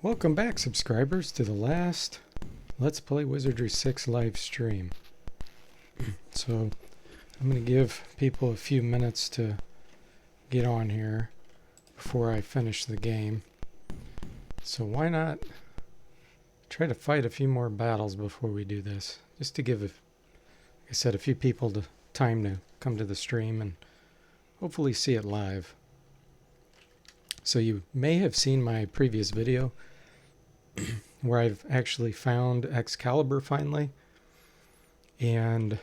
Welcome back, subscribers, to the last Let's Play Wizardry 6 live stream. So, I'm going to give people a few minutes to get on here before I finish the game. So why not try to fight a few more battles before we do this? Just to give, like I said, a few people the time to come to the stream and hopefully see it live. So you may have seen my previous video where I've actually found Excalibur finally, and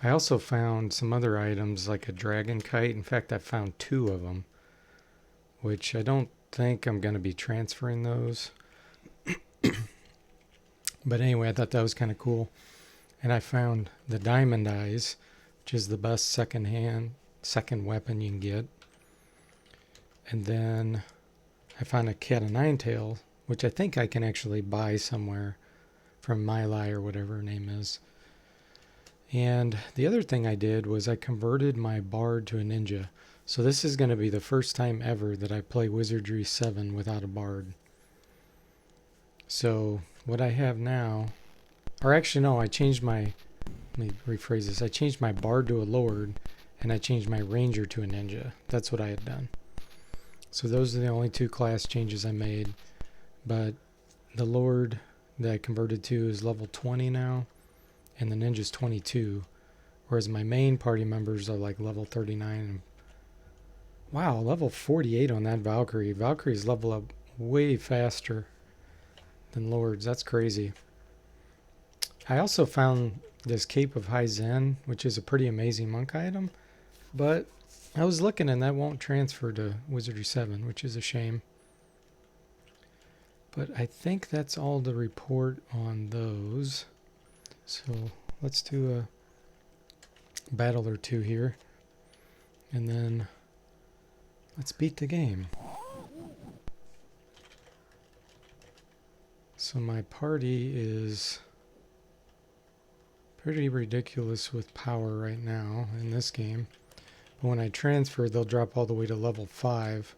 I also found some other items like a dragon kite. In fact, I found two of them, which I don't think I'm going to be transferring those. But anyway, I thought that was kind of cool. And I found the diamond eyes, which is the best second weapon you can get. And then I found a cat o' nine tail, which I think I can actually buy somewhere from Mylai or whatever her name is. And the other thing I did was I converted my bard to a ninja. So this is going to be the first time ever that I play Wizardry 7 without a bard. So what I have now, or actually no, I changed my, let me rephrase this, I changed my bard to a lord and I changed my ranger to a ninja. That's what I had done. So those are the only two class changes I made. But the lord that I converted to is level 20 now, and the ninja's 22. Whereas my main party members are like level 39. And wow, level 48 on that Valkyrie. Valkyries level up way faster than lords. That's crazy. I also found this Cape of High Zen, which is a pretty amazing monk item. But I was looking and that won't transfer to Wizardry 7, which is a shame. But I think that's all the report on those. So let's do a battle or two here. And then let's beat the game. So my party is pretty ridiculous with power right now in this game. But when I transfer, they'll drop all the way to level 5.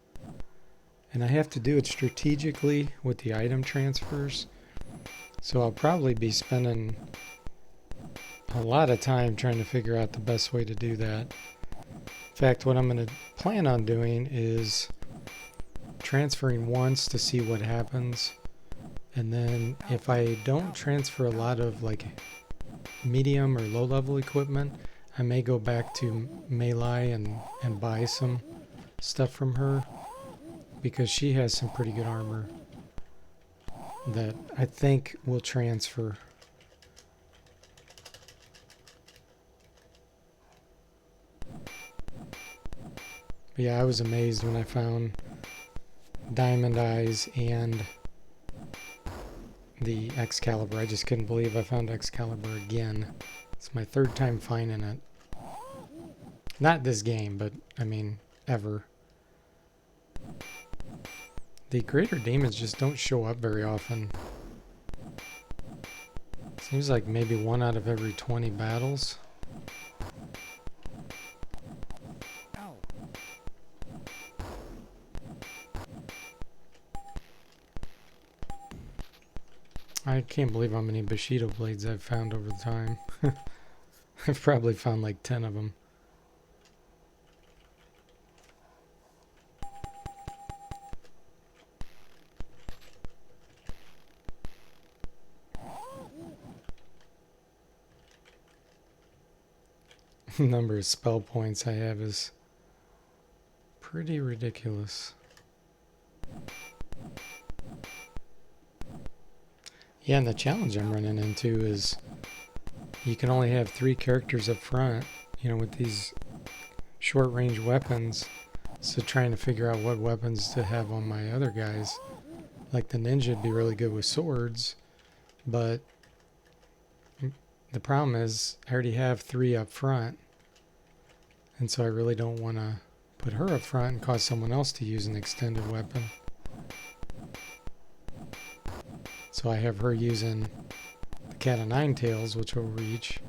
And I have to do it strategically with the item transfers. So I'll probably be spending a lot of time trying to figure out the best way to do that. In fact, what I'm going to plan on doing is transferring once to see what happens. And then if I don't transfer a lot of like medium or low level equipment, I may go back to Mylai and buy some stuff from her, because she has some pretty good armor that I think will transfer. But yeah, I was amazed when I found Diamond Eyes and the Excalibur. I just couldn't believe I found Excalibur again. It's my third time finding it. Not this game, but I mean, ever. The greater demons just don't show up very often. Seems like maybe 1 out of every 20 battles. I can't believe how many Bushido blades I've found over the time. I've probably found like 10 of them. The number of spell points I have is pretty ridiculous. Yeah, and the challenge I'm running into is you can only have 3 characters up front, you know, with these short range weapons. So trying to figure out what weapons to have on my other guys. Like the ninja would be really good with swords, but the problem is I already have 3 up front. And so I really don't want to put her up front and cause someone else to use an extended weapon. So I have her using the cat o' nine tails, which will reach.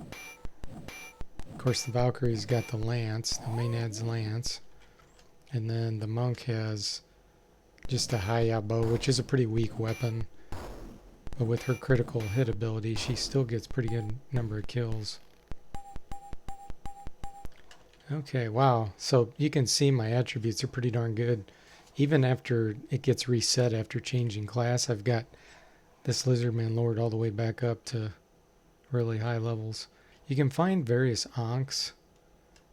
Of course, the Valkyrie's got the lance, the Maenad's lance. And then the monk has just a high bow, which is a pretty weak weapon. But with her critical hit ability, she still gets pretty good number of kills. Okay, wow. So you can see my attributes are pretty darn good. Even after it gets reset after changing class, I've got this Lizardman Lord all the way back up to really high levels. You can find various Ankhs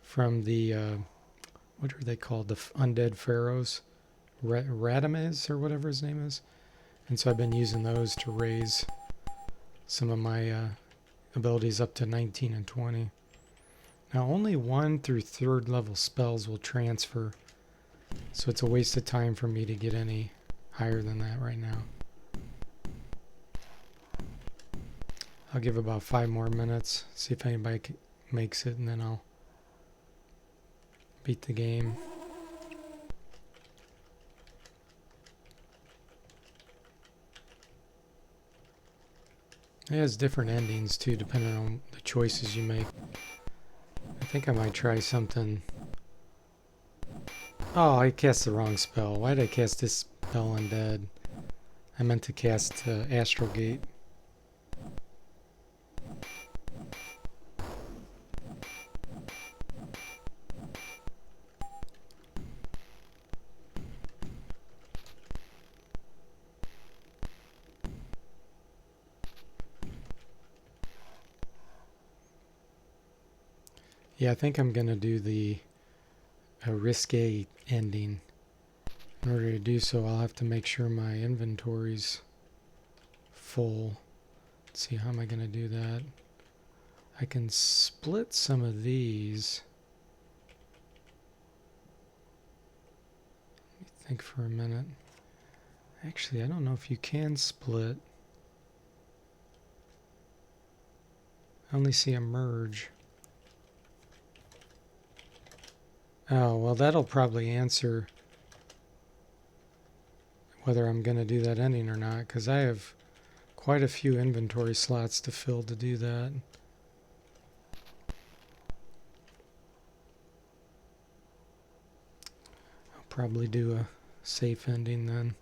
from the, what are they called? The Undead Pharaohs? Radames or whatever his name is. And so I've been using those to raise some of my abilities up to 19 and 20. Now only 1 through 3rd level spells will transfer, so it's a waste of time for me to get any higher than that right now. I'll give about 5 more minutes, see if anybody makes it, and then I'll beat the game. It has different endings too, depending on the choices you make. I think I might try something. Oh, I cast the wrong spell. Why did I cast this spell undead? I meant to cast Astral Gate. Yeah, I think I'm going to do the risque ending. In order to do so, I'll have to make sure my inventory's full. Let's see, how am I going to do that? I can split some of these. Let me think for a minute. Actually, I don't know if you can split. I only see a merge. Oh, well, that'll probably answer whether I'm going to do that ending or not, because I have quite a few inventory slots to fill to do that. I'll probably do a safe ending then.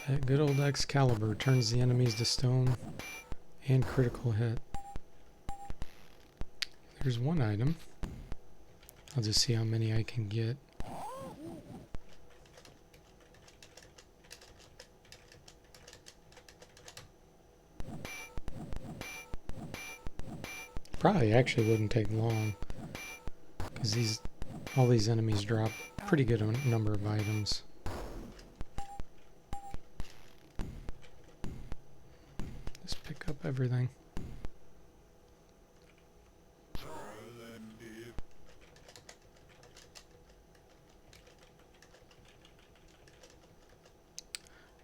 That good old Excalibur turns the enemies to stone and critical hit. There's one item. I'll just see how many I can get. Probably actually wouldn't take long, because all these enemies drop a pretty good number of items. Just pick up everything.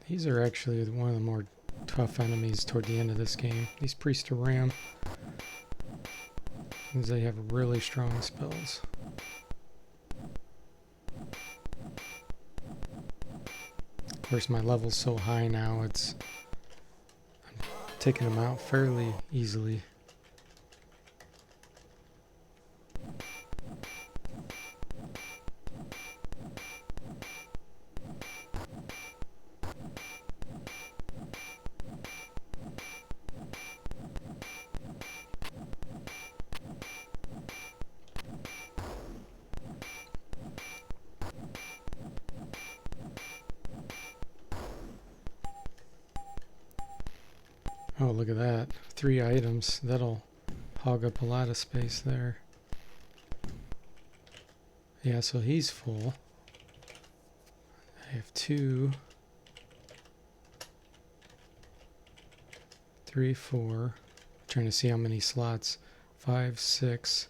These are actually one of the more tough enemies toward the end of this game. These Priests of Ram. Because they have really strong spells. Of course, my level's so high now, I'm taking them out fairly easily. Oh, look at that. 3 items. That'll hog up a lot of space there. Yeah, so he's full. I have 2, 3, 4. Trying to see how many slots. 5, 6,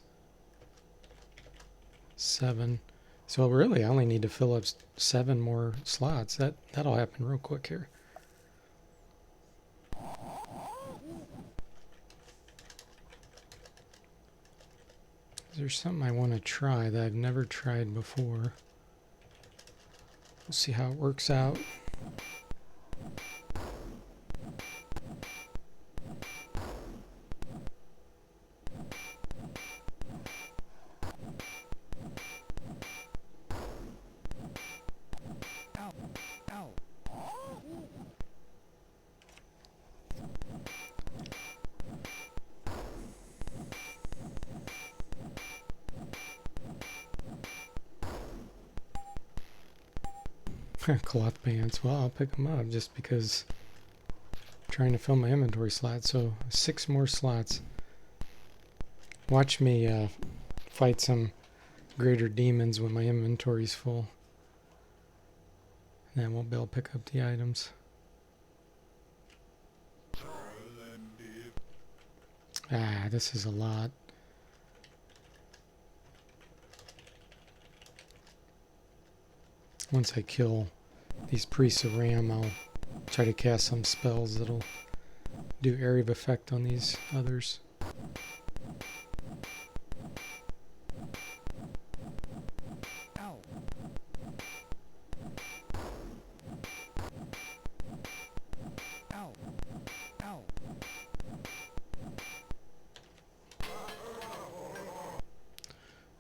7. So really, I only need to fill up 7 more slots. That'll happen real quick here. There's something I want to try that I've never tried before. We'll see how it works out. Cloth pants. Well, I'll pick them up just because I'm trying to fill my inventory slot. So 6 more slots. Watch me fight some greater demons when my inventory's full. And then we'll be able to pick up the items. Ah, this is a lot. Once I kill these priests of Ram, I'll try to cast some spells that'll do area of effect on these others.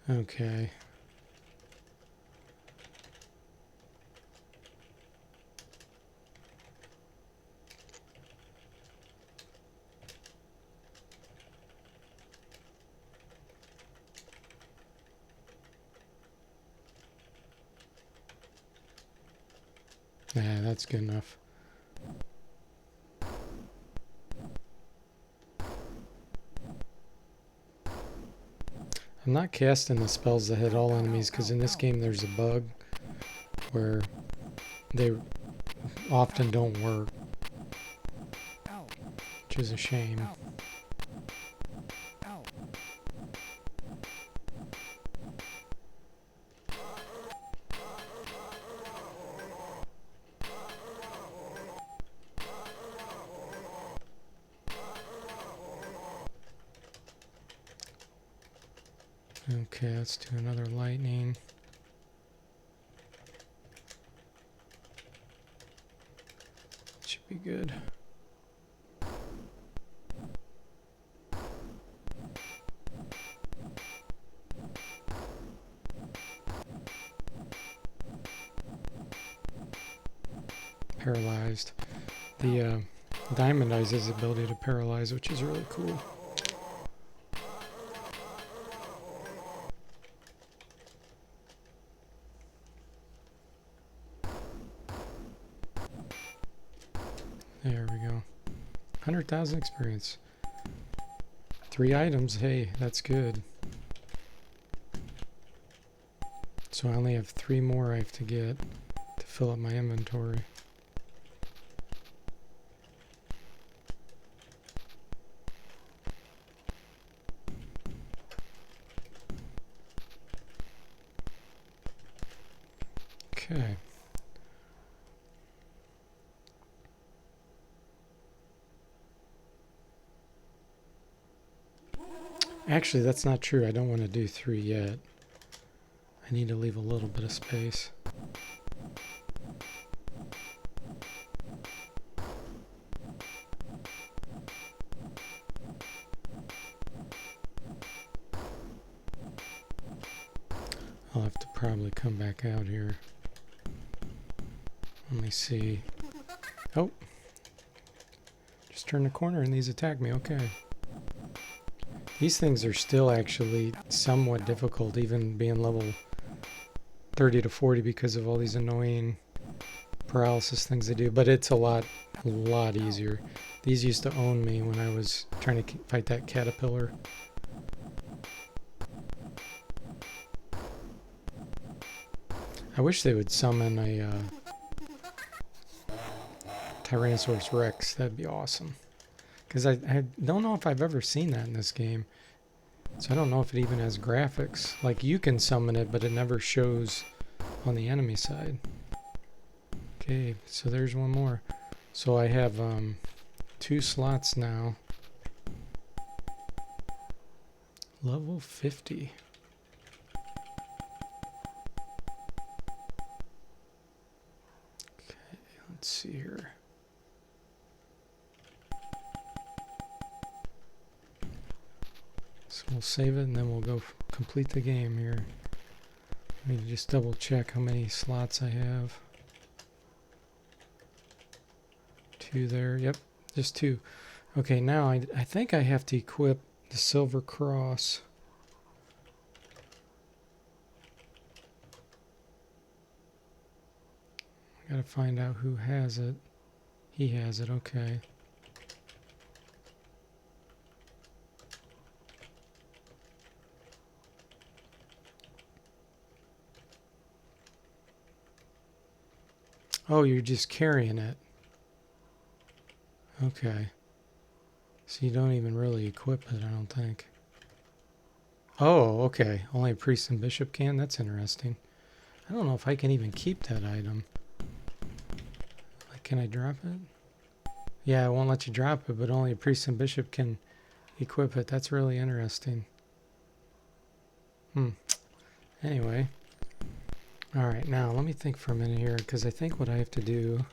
Okay. Yeah, that's good enough. I'm not casting the spells that hit all enemies because in this game there's a bug where they often don't work, which is a shame. Okay, let's do another lightning. Should be good. Paralyzed. The diamond eyes has the ability to paralyze, which is really cool. There we go. 100,000 experience. 3 items. Hey, that's good. So I only have 3 more I have to get to fill up my inventory. Okay. Actually, that's not true. I don't want to do 3 yet. I need to leave a little bit of space. I'll have to probably come back out here. Let me see. Oh! Just turned the corner and these attack me. Okay. These things are still actually somewhat difficult, even being level 30 to 40 because of all these annoying paralysis things they do. But it's a lot easier. These used to own me when I was trying to fight that caterpillar. I wish they would summon a Tyrannosaurus Rex. That'd be awesome. Because I don't know if I've ever seen that in this game. So I don't know if it even has graphics. Like you can summon it, but it never shows on the enemy side. Okay, so there's one more. So I have 2 slots now. Level 50. Okay, let's see here. So we'll save it and then we'll go complete the game here. Let me just double check how many slots I have. 2 there. Yep, just 2. Okay, now I think I have to equip the silver cross. I gotta find out who has it. He has it, okay. Oh, you're just carrying it. Okay. So you don't even really equip it, I don't think. Oh, okay. Only a priest and bishop can? That's interesting. I don't know if I can even keep that item. Like, can I drop it? Yeah, it won't let you drop it, but only a priest and bishop can equip it. That's really interesting. Anyway. Alright, now let me think for a minute here, because I think what I have to do...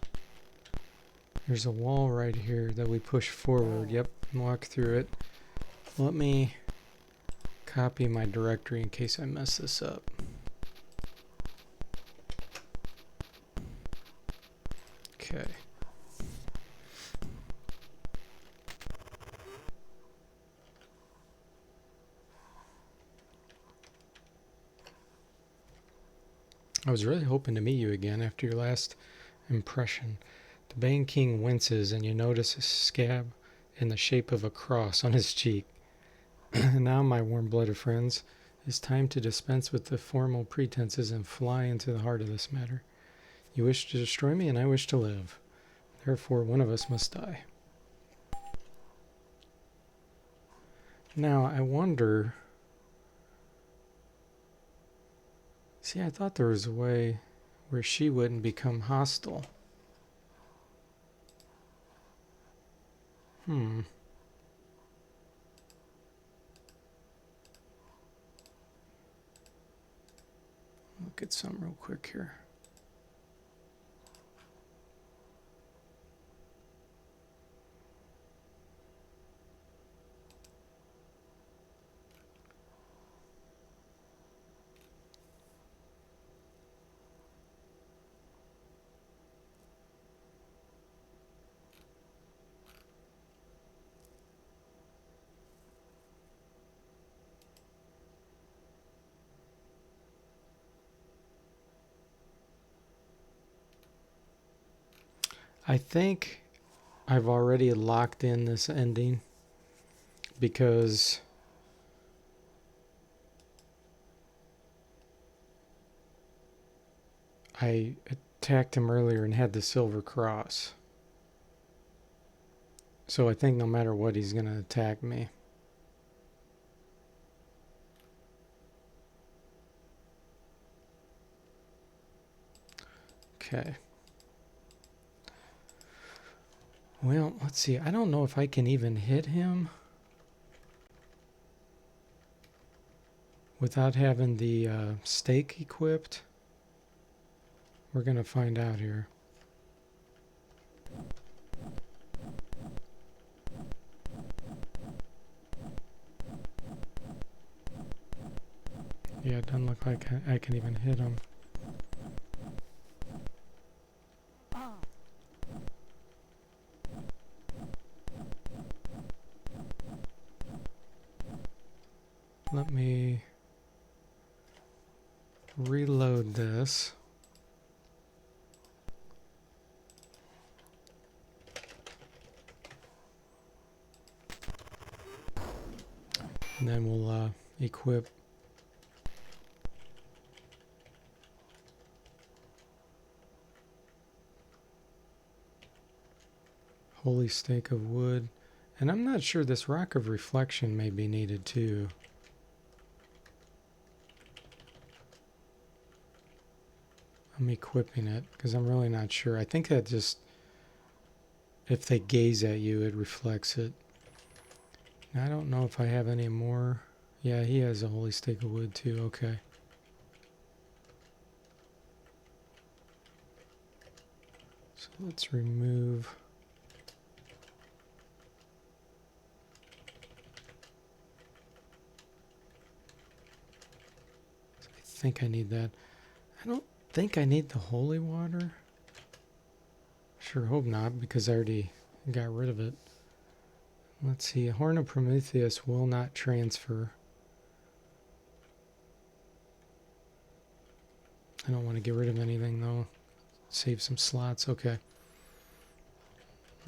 There's a wall right here that we push forward. Yep, walk through it. Let me copy my directory in case I mess this up. Okay. I was really hoping to meet you again after your last impression. The Bane King winces and you notice a scab in the shape of a cross on his cheek. Now, my warm-blooded friends, it's time to dispense with the formal pretenses and fly into the heart of this matter. You wish to destroy me and I wish to live. Therefore, one of us must die. Now, I wonder... See, I thought there was a way where she wouldn't become hostile. Look at something real quick here. I think I've already locked in this ending because I attacked him earlier and had the silver cross. So I think no matter what, he's going to attack me. Okay. Well, let's see. I don't know if I can even hit him without having the stake equipped. We're going to find out here. Yeah, it doesn't look like I can even hit him. Let me reload this. And then we'll equip Holy Stake of Wood. And I'm not sure this Rock of Reflection may be needed too. equipping it because I'm really not sure. I think that just, if they gaze at you, it reflects it. Now, I don't know if I have any more. Yeah, he has a holy stake of wood too. Okay. So let's remove. I think I need that. I don't think I need the holy water. Sure hope not, because I already got rid of it. Let's see. A Horn of Prometheus will not transfer. I don't want to get rid of anything though. Save some slots. Okay.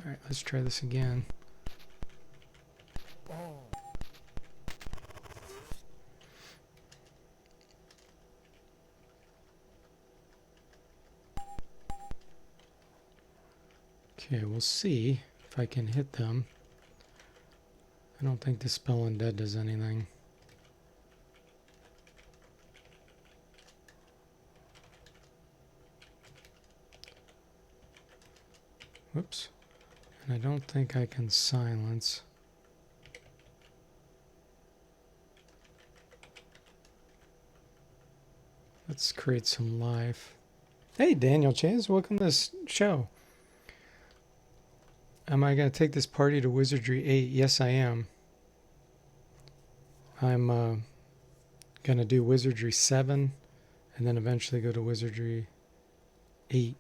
Alright, let's try this again. Okay, we'll see if I can hit them. I don't think Dispel Undead does anything. Whoops. And I don't think I can silence. Let's create some life. Hey, Daniel Chase, welcome to this show. Am I going to take this party to Wizardry 8? Yes, I am. I'm going to do Wizardry 7 and then eventually go to Wizardry 8.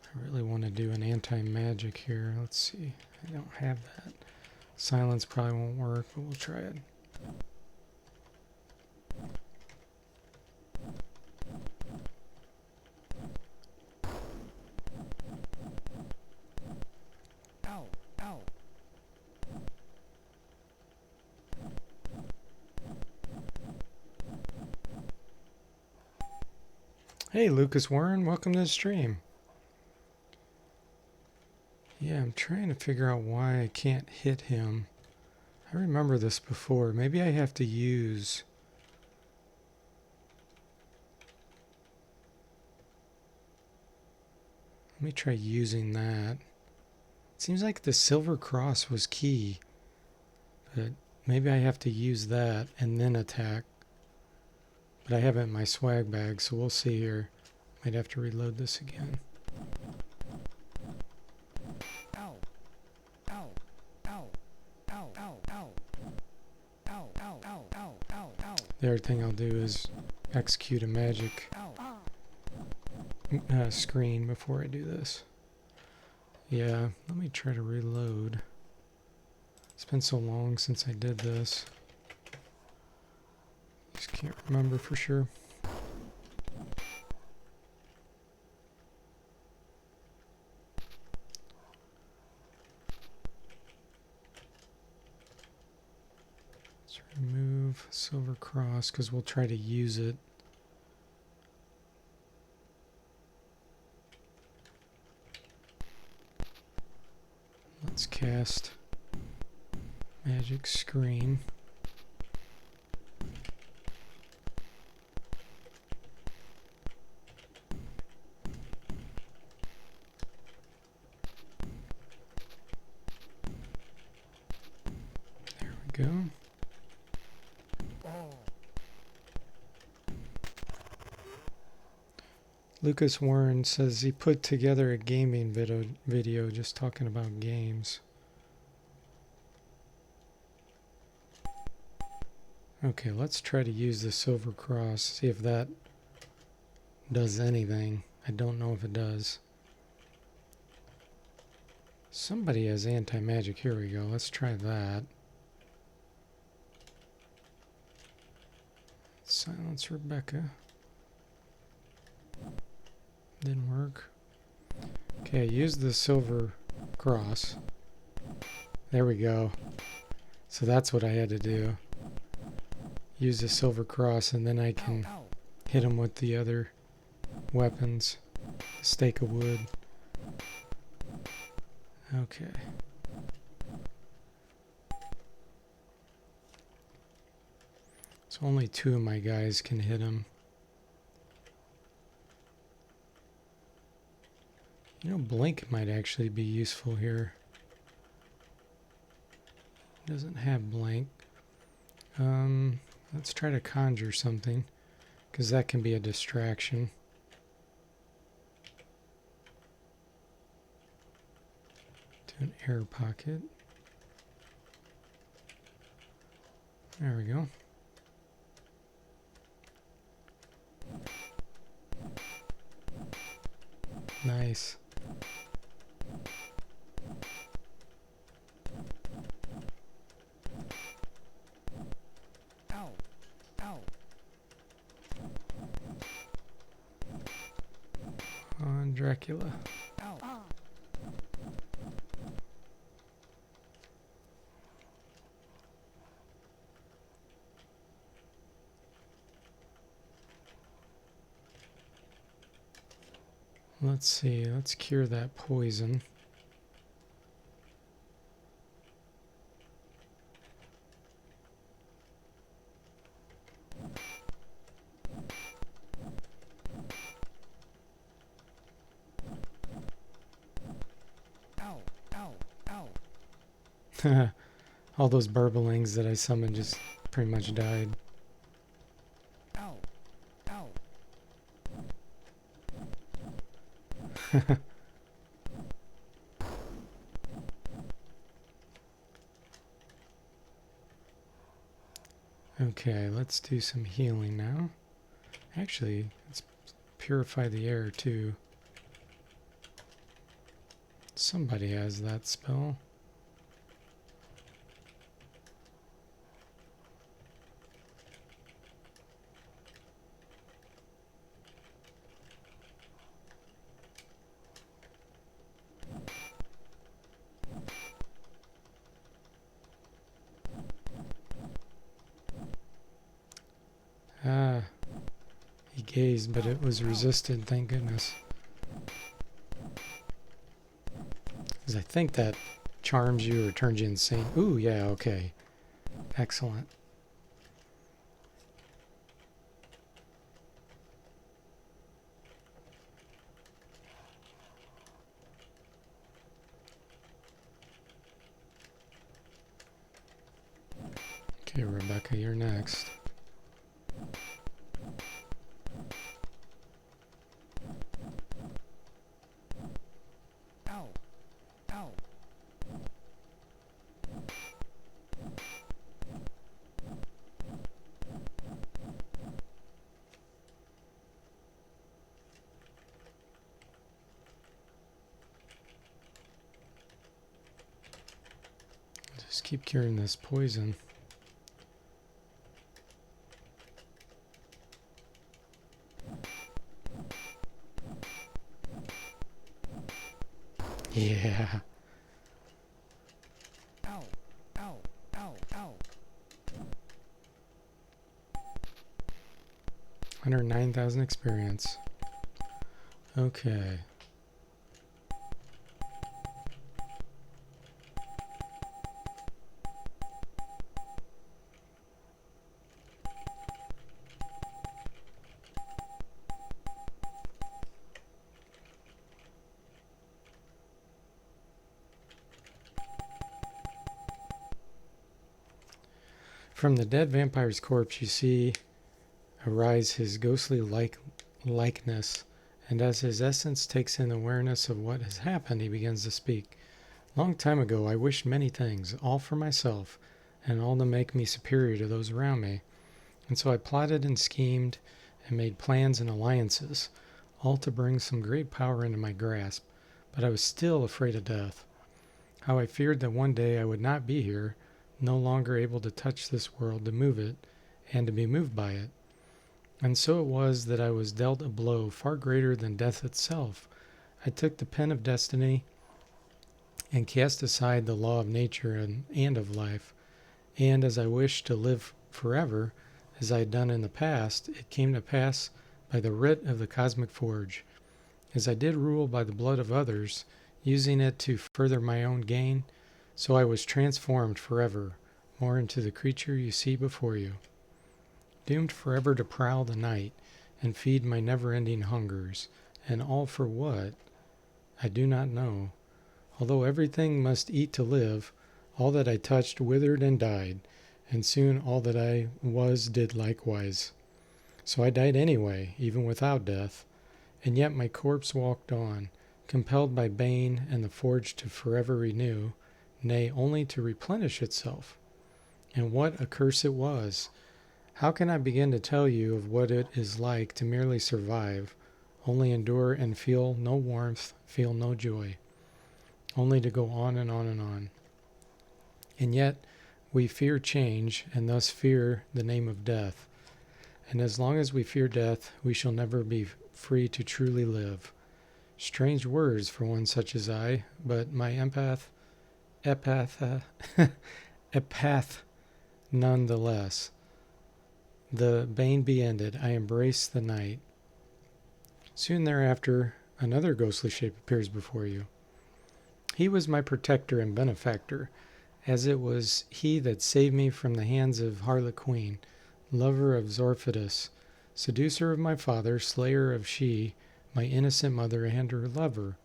I really want to do an anti-magic here. Let's see. I don't have that. Silence probably won't work, but we'll try it. Hey, Lucas Warren, welcome to the stream. Yeah, I'm trying to figure out why I can't hit him. I remember this before. Maybe I have to use... Let me try using that. It seems like the silver cross was key. But maybe I have to use that and then attack. But I have it in my swag bag, so we'll see here. Might have to reload this again. The other thing I'll do is execute a magic screen before I do this. Yeah, let me try to reload. It's been so long since I did this. Just can't remember for sure. Let's remove Silver Cross because we'll try to use it. Let's cast Magic Screen. There we go. Lucas Warren says he put together a gaming video just talking about games. Okay, let's try to use the Silver Cross, see if that does anything. I don't know if it does. Somebody has anti-magic. Here we go. Let's try that. Silence Rebecca. Didn't work. Okay, use the Silver Cross. There we go. So that's what I had to do. Use the Silver Cross and then I can hit him with the other weapons. The stake of wood. Okay. So So only 2 of my guys can hit him. You know, blink might actually be useful here. Doesn't have blink. Let's try to conjure something, because that can be a distraction. To an air pocket. There we go. Nice. Ow. Ow. On Dracula. Ow. Let's see, let's cure that poison. Ow. Ow. Ow. All those burblings that I summoned just pretty much died. Ow. Ow. Okay, let's do some healing now. Actually, let's purify the air too. Somebody has that spell. Ah, he gazed, but it was resisted, thank goodness. Because I think that charms you or turns you insane. Ooh, yeah, okay. Excellent. Okay, Rebecca, you're next. Ow. Ow. Just keep curing this poison. Yeah. Ow. Ow. Ow. Ow. 109,000 experience. Okay. From the dead vampire's corpse, you see arise his ghostly likeness, and as his essence takes in awareness of what has happened, he begins to speak. Long time ago, I wished many things, all for myself, and all to make me superior to those around me. And so I plotted and schemed and made plans and alliances, all to bring some great power into my grasp. But I was still afraid of death. How I feared that one day I would not be here, no longer able to touch this world, to move it, and to be moved by it. And so it was that I was dealt a blow far greater than death itself. I took the pen of destiny and cast aside the law of nature and of life. And as I wished to live forever, as I had done in the past, it came to pass by the writ of the cosmic forge. As I did rule by the blood of others, using it to further my own gain, so I was transformed forever, more into the creature you see before you. doomed forever to prowl the night and feed my never-ending hungers. And all for what? I do not know. Although everything must eat to live, all that I touched withered and died, and soon all that I was did likewise. So I died anyway, even without death, and yet my corpse walked on, compelled by Bane and the forge to forever renew, nay, only to replenish itself. And what a curse it was! How can I begin to tell you of what it is like to merely survive, only endure and feel no warmth, feel no joy, only to go on and on and on. And yet we fear change, and thus fear the name of death. And as long as we fear death, we shall never be free to truly live. Strange words for one such as I, but my epath none the less. The bane be ended, I embrace the night. Soon thereafter, another ghostly shape appears before you. He was my protector and benefactor, as it was he that saved me from the hands of harlot queen, lover of Zorphitus, seducer of my father, slayer of she, my innocent mother and her lover.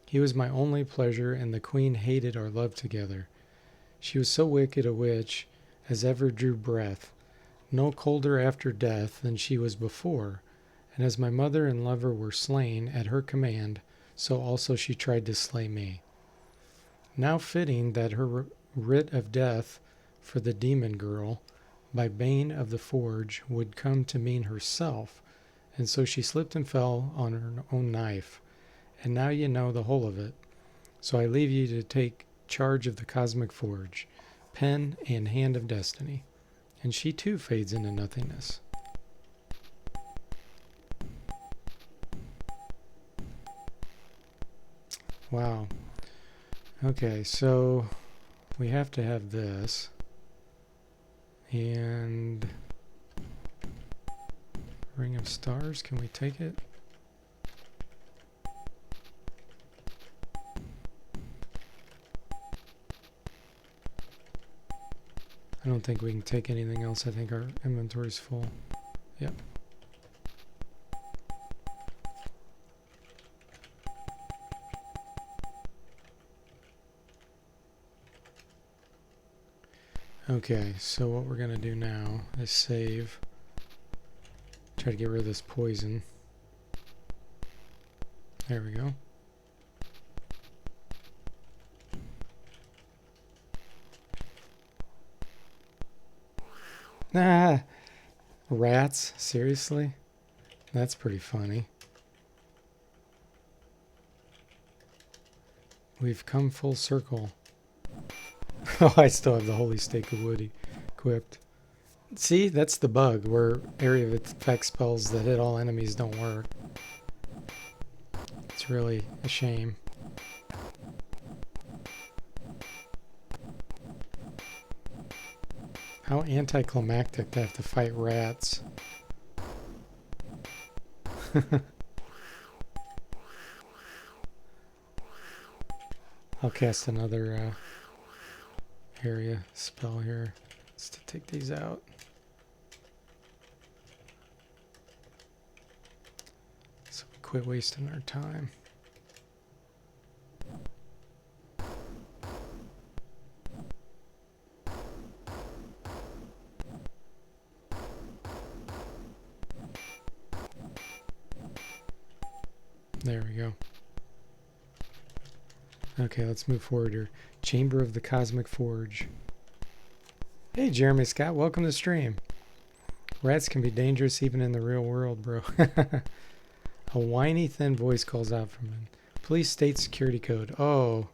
He was my only pleasure, and the queen hated our love together. She was so wicked a witch as ever drew breath, no colder after death than she was before, and as my mother and lover were slain at her command, so also she tried to slay me. Now fitting that her writ of death for the demon girl, by Bane of the Forge, would come to mean herself, and so she slipped and fell on her own knife. And now you know the whole of it. So I leave you to take charge of the cosmic forge, pen and hand of destiny. And she too fades into nothingness. Wow. Okay, so we have to have this. And Ring of Stars, can we take it? I don't think we can take anything else. I think our inventory's full. Yep. Okay, so what we're going to do now is save. Try to get rid of this poison. There we go. Ah! Rats? Seriously? That's pretty funny. We've come full circle. Oh, I still have the Holy Stake of Wood equipped. See, that's the bug, where area of effect spells that hit all enemies don't work. It's really a shame. How anticlimactic to have to fight rats. I'll cast another area spell here just to take these out. So we quit wasting our time. There we go. Okay, let's move forward here. Chamber of the Cosmic Forge. Hey, Jeremy Scott, welcome to the stream. Rats can be dangerous even in the real world, bro. A whiny, thin voice calls out from him. Please state security code. Oh.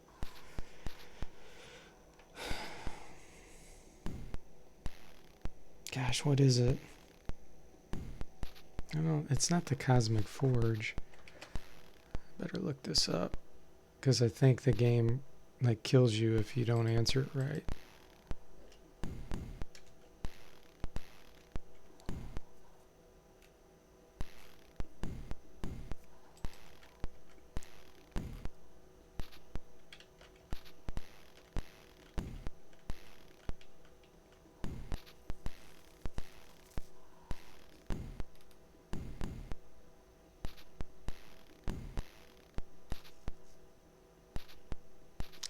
Gosh, what is it? I don't know. It's not the Cosmic Forge. Better look this up, because I think the game like kills you if you don't answer it right.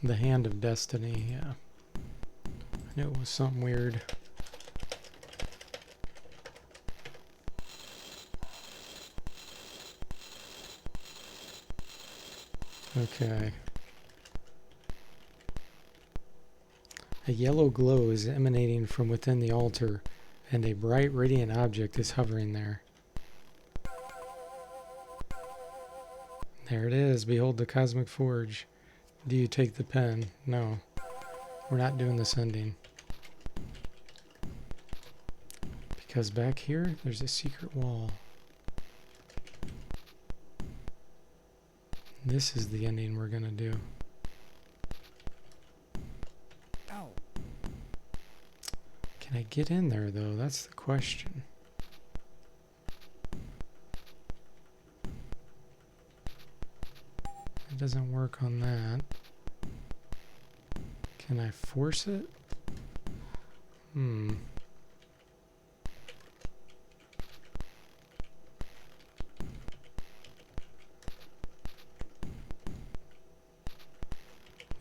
The Hand of Destiny, yeah. I knew it was something weird. Okay. A yellow glow is emanating from within the altar, and a bright, radiant object is hovering there. There it is. Behold the cosmic forge. Do you take the pen? No. We're not doing this ending. Because back here, there's a secret wall. This is the ending we're going to do. Ow. Can I get in there, though? That's the question. It doesn't work on that. Can I force it? Let me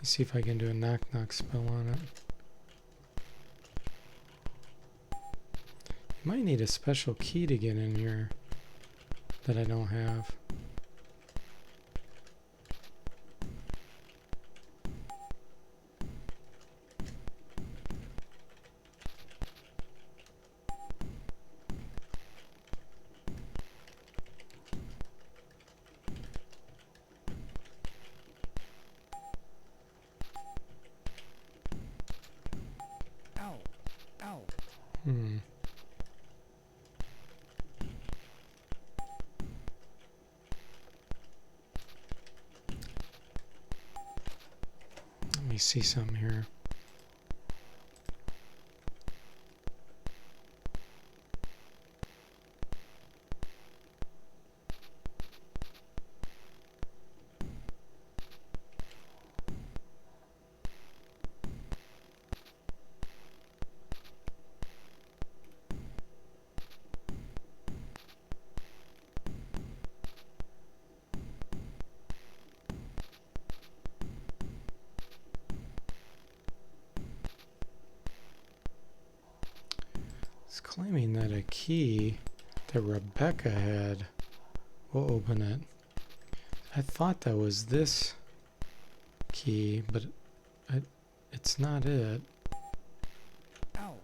see if I can do a knock-knock spell on it. You might need a special key to get in here that I don't have. Ow. Ow. Let me see something here. It's claiming that a key that Rebecca had will open it. I thought that was this key, but it's not it. Ow.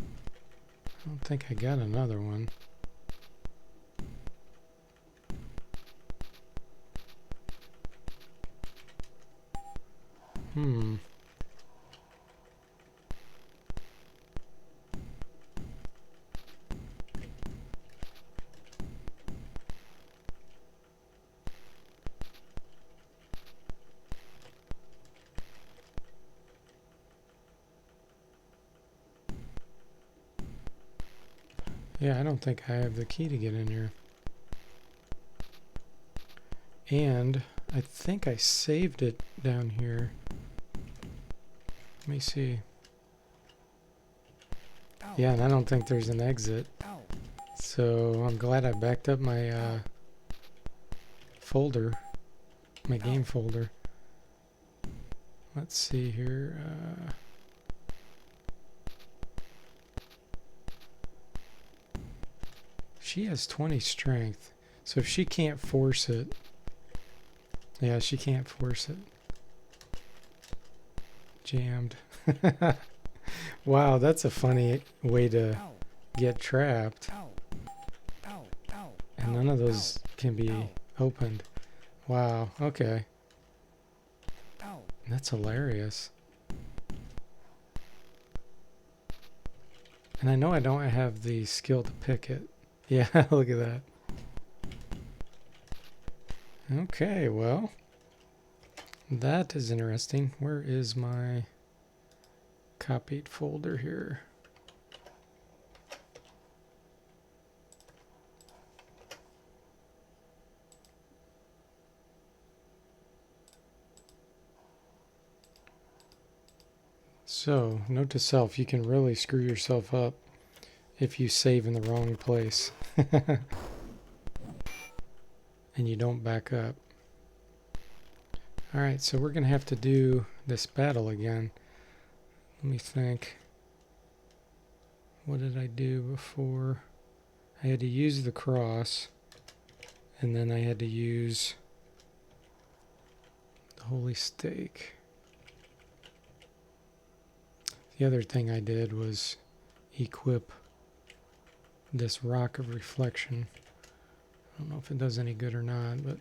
I don't think I got another one. Yeah, I don't think I have the key to get in here. And I think I saved it down here. Let me see. Ow. Yeah, and I don't think there's an exit. Ow. So I'm glad I backed up my folder, my game folder. Let's see here. She has 20 strength, so if she can't force it, yeah, she can't force it. Jammed. Wow, that's a funny way to Ow. get trapped. Ow. Ow. Ow. And Ow. none of those can be Ow. opened. Wow, okay. Ow. That's hilarious. And I know I don't have the skill to pick it. Yeah, look at that. Okay, well, that is interesting. Where is my copied folder here? So, note to self, you can really screw yourself up if you save in the wrong place and you don't back up. Alright, so we're going to have to do this battle again. Let me think. What did I do before? I had to use the cross, and then I had to use the holy stake. The other thing I did was equip this rock of reflection. I don't know if it does any good or not, but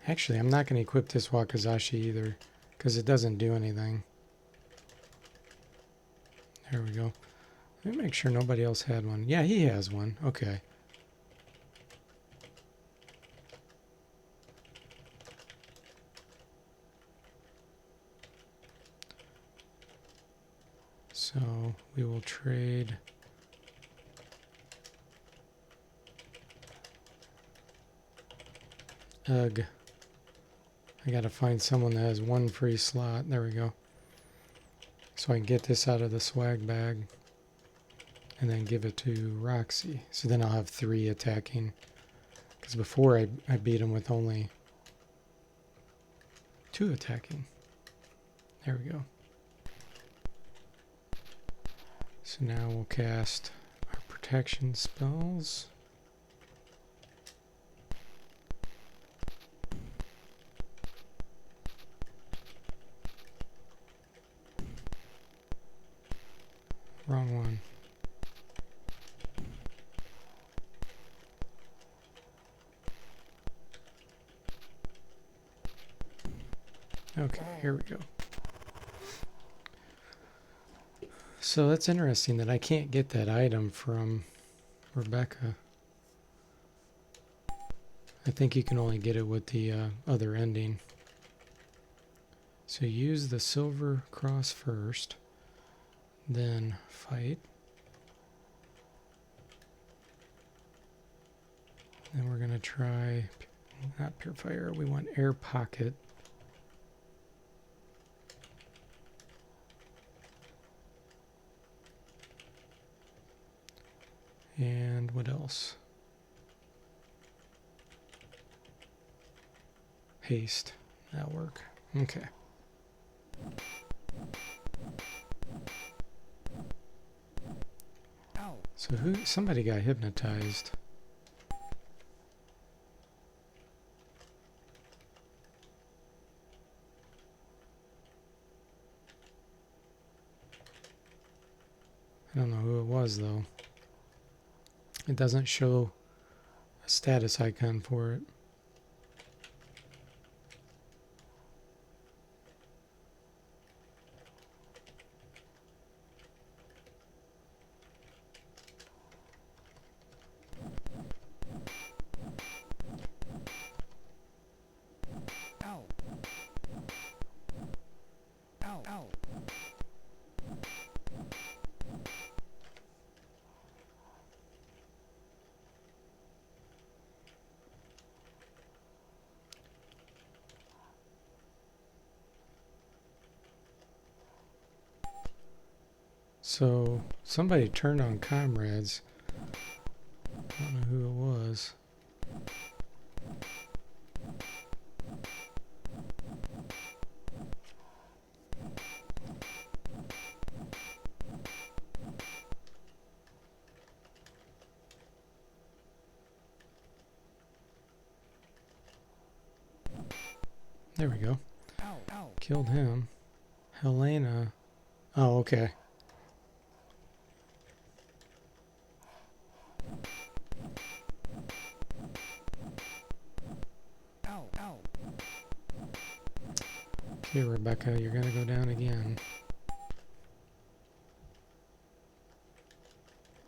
actually I'm not going to equip this Wakizashi either, because it doesn't do anything. There we go. Let me make sure nobody else had one. Yeah, he has one. Okay. So we will trade. Ugh. I gotta find someone that has one free slot. There we go. So I can get this out of the swag bag and then give it to Roxy. So then I'll have 3 attacking. Because before I beat him with only 2 attacking. There we go. So now we'll cast our protection spells. Wrong one. Okay, here we go. So that's interesting that I can't get that item from Rebecca. I think you can only get it with the other ending. So use the silver cross first, then fight. Then we're going to try, not pure fire, we want air pocket. And what else? Haste. That'll work. Okay. Ow. So somebody got hypnotized. I don't know who it was though. It doesn't show a status icon for it. Ow. Ow. Ow. So somebody turned on comrades. I don't know who it was. There we go. Ow. Ow. Killed him. Helena. Oh, okay. Ow. Ow. Okay, Rebecca, you're gonna go down again.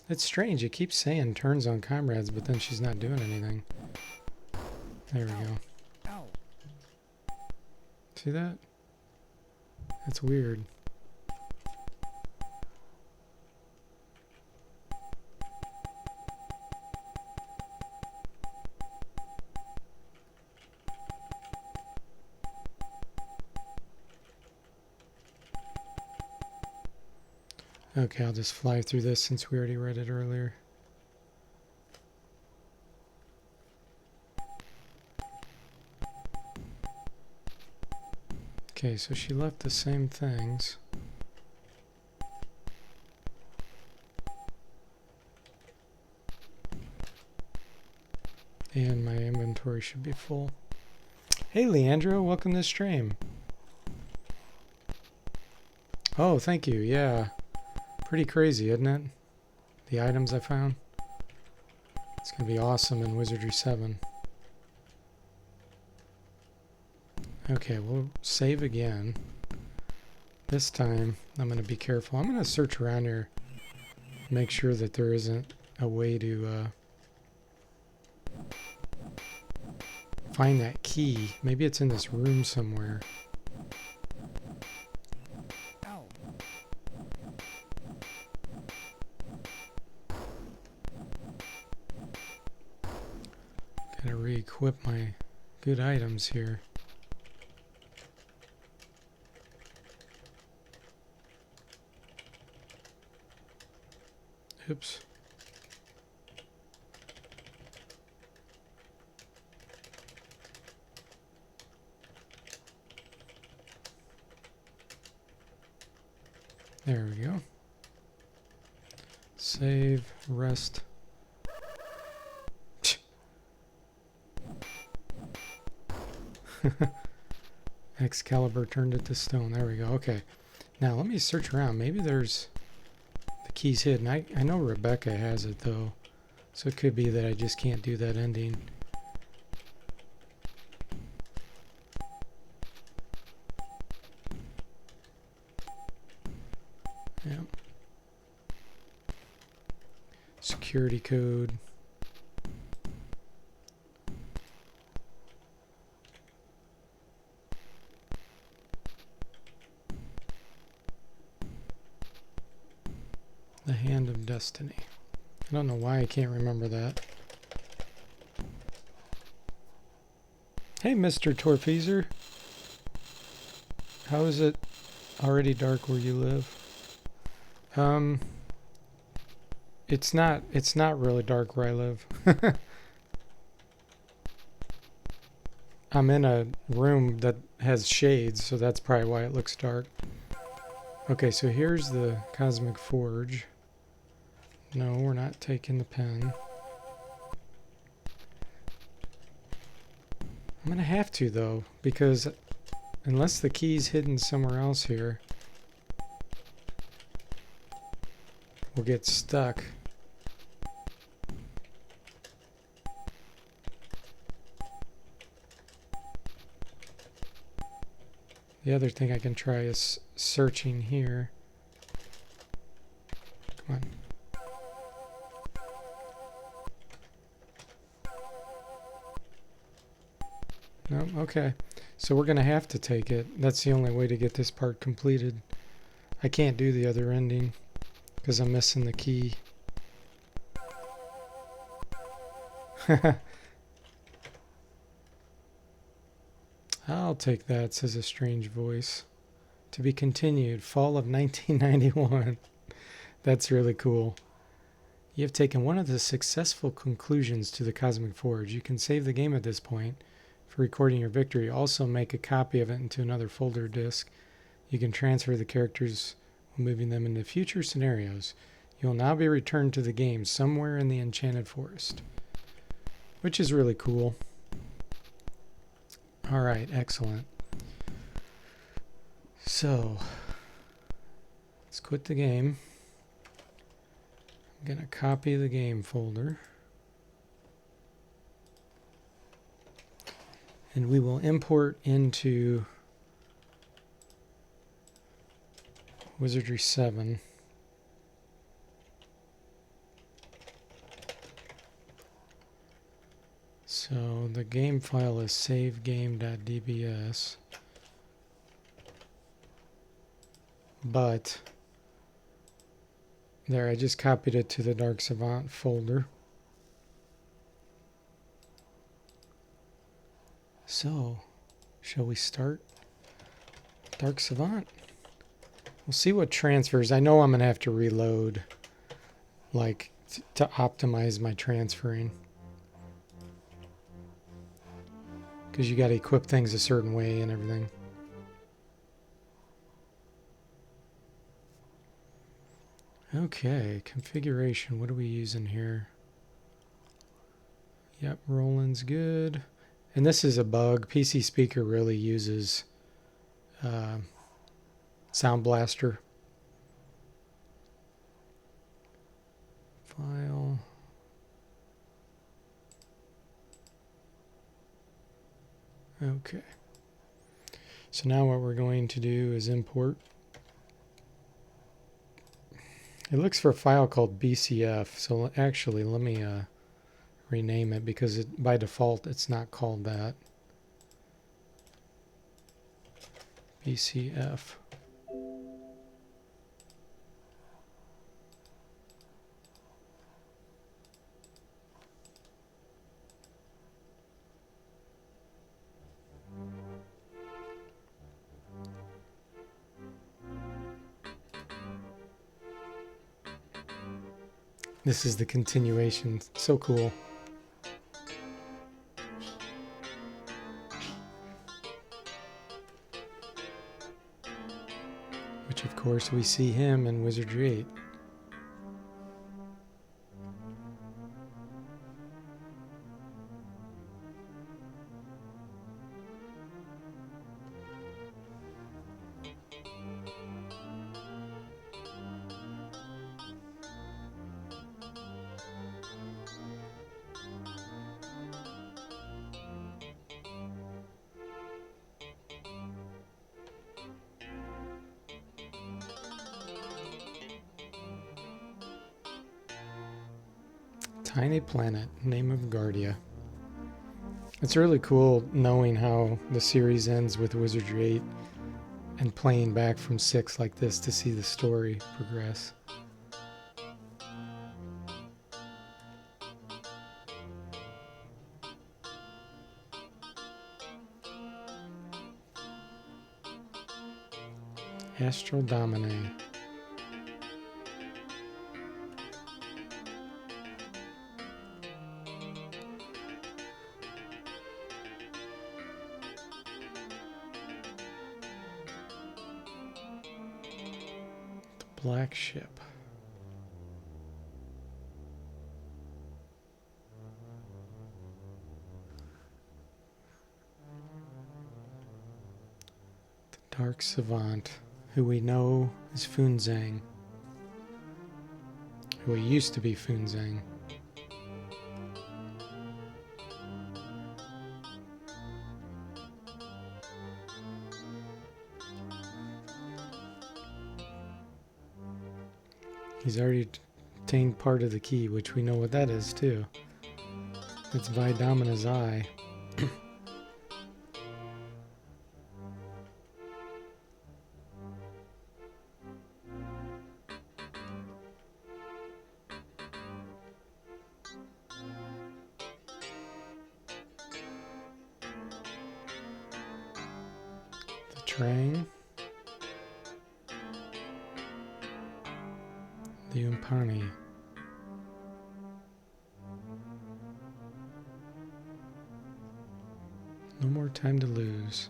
It's strange. It keeps saying turns on comrades, but then she's not doing anything. There we go. Ow. See that? That's weird. Okay, I'll just fly through this since we already read it earlier. Okay, so she left the same things. And my inventory should be full. Hey, Leandro, welcome to the stream. Oh, thank you. Yeah. Pretty crazy, isn't it? The items I found. It's going to be awesome in Wizardry 7. Okay, we'll save again. This time, I'm going to be careful. I'm going to search around here. Make sure that there isn't a way to find that key. Maybe it's in this room somewhere. Ow. Gotta re-equip my good items here. Oops. There we go. Save, rest. Excalibur turned it to stone. There we go. Okay. Now let me search around. Maybe there's the keys hidden. I know Rebecca has it though. So it could be that I just can't do that ending. Yeah. Security code. The Hand of Destiny. I don't know why I can't remember that. Hey, Mr. Torfeezer. How is it already dark where you live? It's not really dark where I live. I'm in a room that has shades, so that's probably why it looks dark. Okay, so here's the Cosmic Forge. No, we're not taking the pen. I'm gonna have to though, because unless the key's hidden somewhere else here, we'll get stuck. The other thing I can try is searching here. Come on. No, okay. So we're going to have to take it. That's the only way to get this part completed. I can't do the other ending because I'm missing the key. I'll take that, says a strange voice. To be continued, fall of 1991. That's really cool. You have taken one of the successful conclusions to the Cosmic Forge. You can save the game at this point for recording your victory. Also make a copy of it into another folder disk. You can transfer the characters while moving them into future scenarios. You will now be returned to the game somewhere in the Enchanted Forest. Which is really cool. Alright, excellent. So, let's quit the game. I'm going to copy the game folder. And we will import into Wizardry 7. So the game file is savegame.dbs. But there, I just copied it to the Dark Savant folder. So, shall we start Dark Savant? We'll see what transfers. I know I'm going to have to reload, like, to optimize my transferring. Because you got to equip things a certain way and everything. Okay, configuration. What are we using here? Yep, Roland's good. And this is a bug. PC Speaker really uses Sound Blaster. File. Okay. So now what we're going to do is import. It looks for a file called BCF. So actually, let me rename it because by default it's not called that. BCF. This is the continuation. So cool. Which of course we see him in Wizardry 8. Tiny Planet, name of Guardia. It's really cool knowing how the series ends with Wizardry 8 and playing back from 6 like this to see the story progress. Astral Domine. Black Ship. The Dark Savant, who we know is Funzang. Who he used to be Funzang. He's already obtained part of the key, which we know what that is too. It's Vidomina's eye. The Trang. The Umpani. No more time to lose.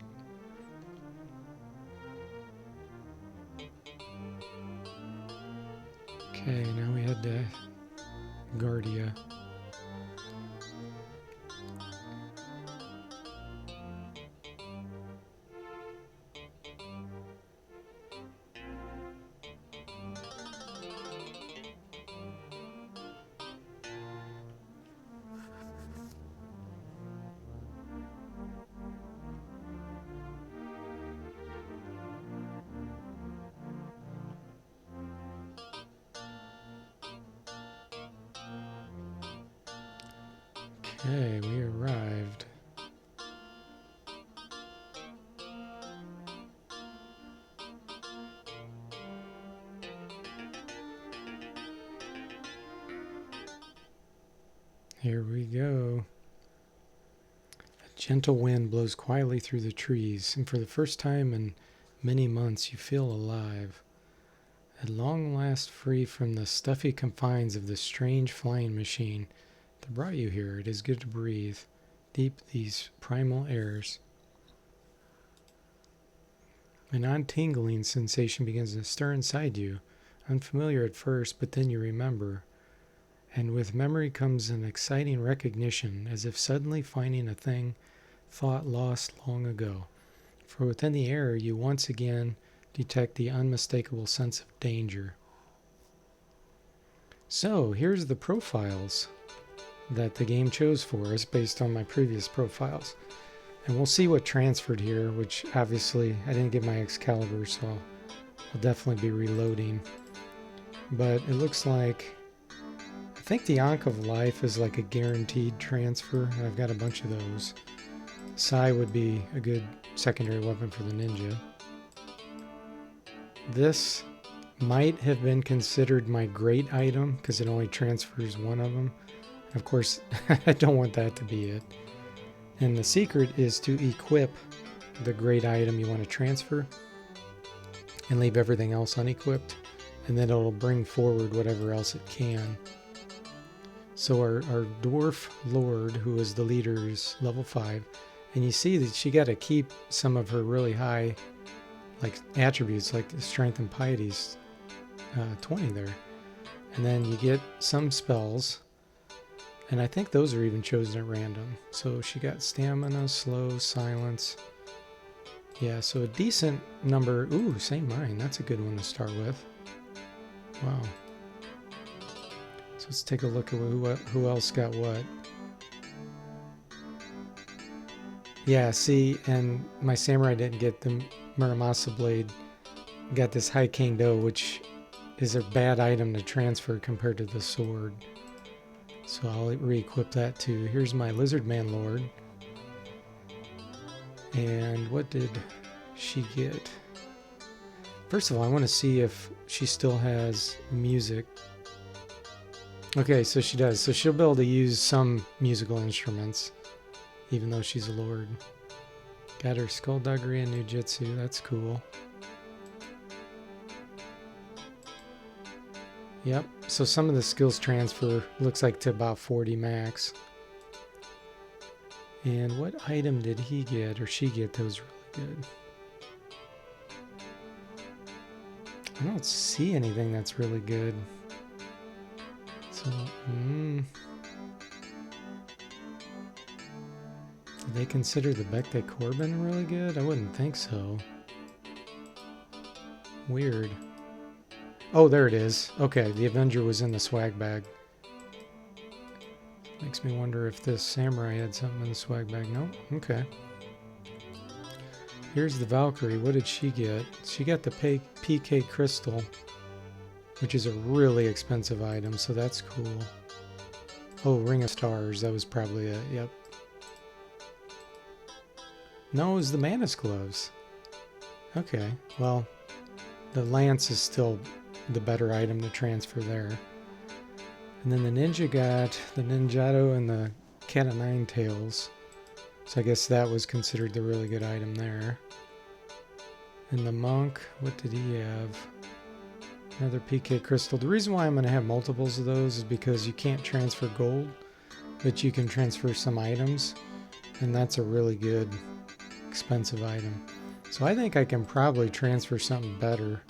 Okay, now we head to Guardia. Okay, we arrived. Here we go. A gentle wind blows quietly through the trees, and for the first time in many months you feel alive. At long last free from the stuffy confines of this strange flying machine that brought you here, it is good to breathe deep these primal airs. An on-tingling sensation begins to stir inside you, unfamiliar at first, but then you remember. And with memory comes an exciting recognition, as if suddenly finding a thing thought lost long ago. For within the air you once again detect the unmistakable sense of danger. So, here's the profiles that the game chose for us based on my previous profiles. And we'll see what transferred here, which obviously I didn't get my Excalibur, so I'll definitely be reloading. But it looks like, I think the Ankh of Life is like a guaranteed transfer, and I've got a bunch of those. Sai would be a good secondary weapon for the ninja. This might have been considered my great item because it only transfers one of them. Of course, I don't want that to be it. And the secret is to equip the great item you want to transfer and leave everything else unequipped, and then it'll bring forward whatever else it can. So our dwarf lord, who is the leader, is level 5, and you see that she got to keep some of her really high attributes like strength and piety's 20 there, and then you get some spells, and I think those are even chosen at random. So she got stamina, slow, silence. Yeah, so a decent number. Ooh, Saint Mine, that's a good one to start with. Wow. So let's take a look at who else got what. Yeah, see, and my samurai didn't get the Muramasa blade. Got this High King Do, which is a bad item to transfer compared to the sword. So I'll re-equip that too. Here's my Lizard Man Lord. And what did she get? First of all, I want to see if she still has music. Okay, so she does. So she'll be able to use some musical instruments, even though she's a lord. Got her Skullduggery and Nujitsu. That's cool. Yep, so some of the skills transfer, looks like to about 40 max. And what item did he get or she get that was really good? I don't see anything that's really good. So, do they consider the Bekte Corbin really good? I wouldn't think so. Weird. Oh, there it is. Okay, the Avenger was in the swag bag. Makes me wonder if this samurai had something in the swag bag. No? Okay. Here's the Valkyrie. What did she get? She got the PK Crystal, which is a really expensive item, so that's cool. Oh, Ring of Stars. That was probably it. Yep. No, it was the Manus Gloves. Okay, well, the Lance is still the better item to transfer there. And then the ninja got the Ninjato and the Cat of Nine Tails. So I guess that was considered the really good item there. And the monk, what did he have? Another PK Crystal. The reason why I'm going to have multiples of those is because you can't transfer gold, but you can transfer some items. And that's a really good, expensive item. So I think I can probably transfer something better.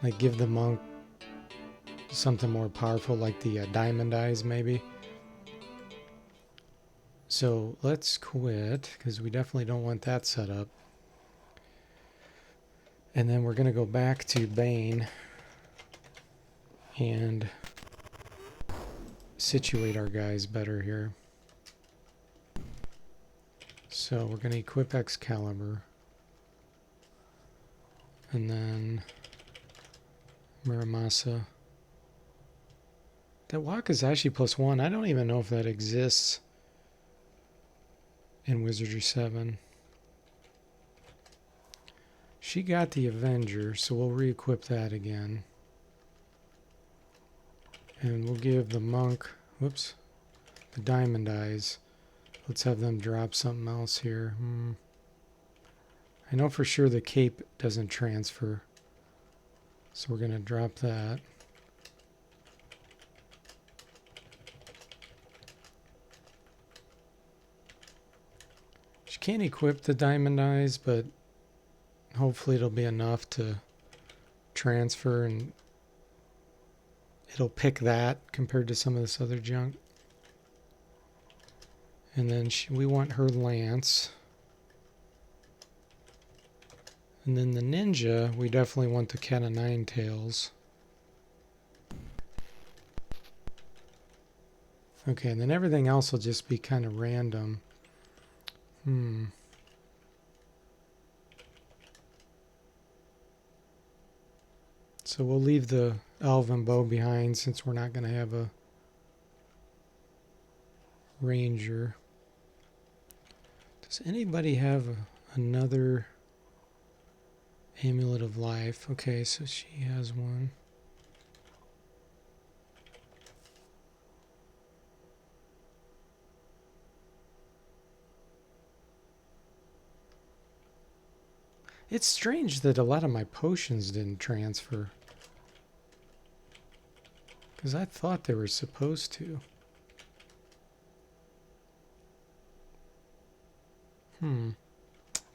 Like give the monk something more powerful like the Diamond Eyes maybe. So let's quit because we definitely don't want that set up. And then we're going to go back to Bane and situate our guys better here. So we're going to equip Excalibur. And then Muramasa. That Wakazashi +1, I don't even know if that exists in Wizardry 7. She got the Avenger, so we'll re-equip that again. And we'll give the monk, whoops, the Diamond Eyes. Let's have them drop something else here. I know for sure the cape doesn't transfer. So we're going to drop that. She can't equip the diamond eyes, but hopefully it'll be enough to transfer and it'll pick that compared to some of this other junk. And then we want her lance. And then the ninja, we definitely want the cat of nine tails. Okay, and then everything else will just be kind of random. So we'll leave the elven bow behind since we're not going to have a ranger. Does anybody have another amulet of life? Okay, so she has one. It's strange that a lot of my potions didn't transfer. Because I thought they were supposed to.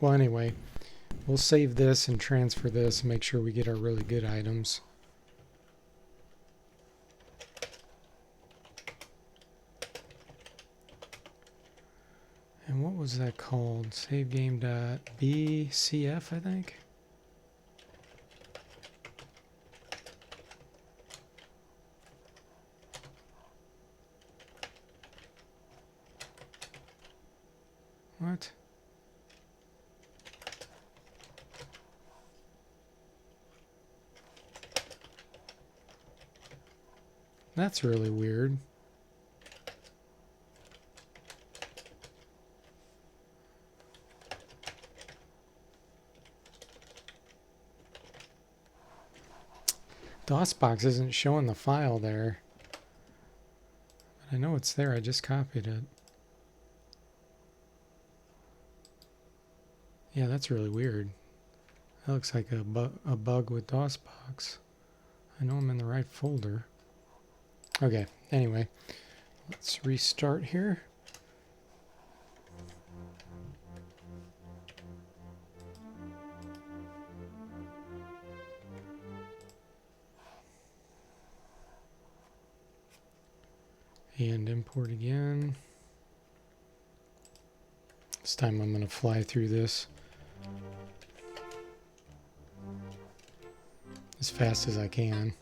Well, anyway, we'll save this and transfer this and make sure we get our really good items. And what was that called? Save game.bcf, I think. What? That's really weird. DOSBox isn't showing the file there. But I know it's there, I just copied it. Yeah, that's really weird. That looks like a bug with DOSBox. I know I'm in the right folder. Okay, anyway, let's restart here. And import again. This time I'm going to fly through this as fast as I can.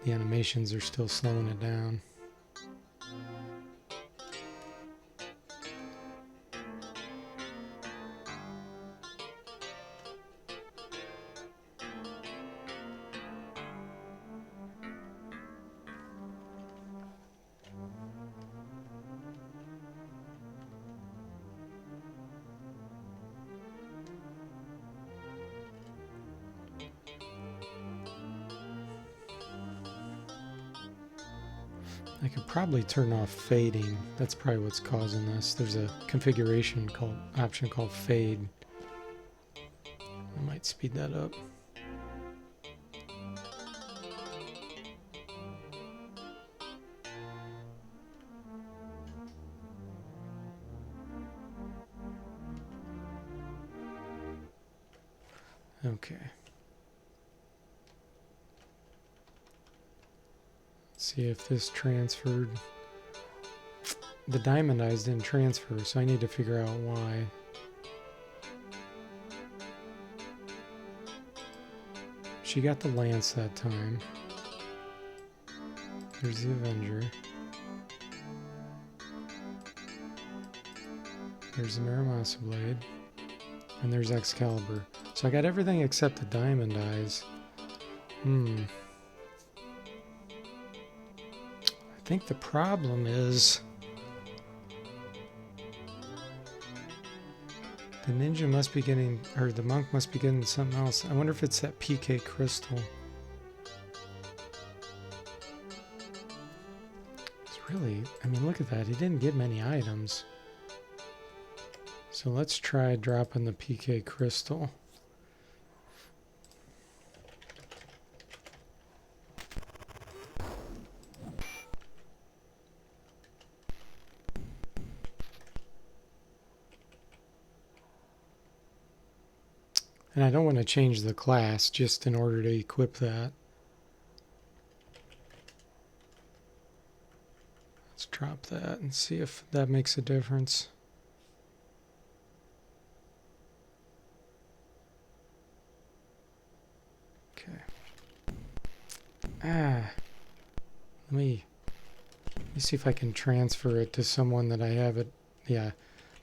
The animations are still slowing it down. I could probably turn off fading. That's probably what's causing this. There's a configuration option called fade. I might speed that up. Okay. See if this transferred. The diamond eyes didn't transfer, so I need to figure out why. She got the lance that time. There's the Avenger. There's the Muramasa blade. And there's Excalibur. So I got everything except the diamond eyes. I think the problem is the ninja must be getting, or the monk must be getting something else. I wonder if it's that PK crystal. It's really, I mean, look at that. He didn't get many items. So let's try dropping the PK crystal. And I don't want to change the class just in order to equip that. Let's drop that and see if that makes a difference. Okay. Let me see if I can transfer it to someone that I have it, that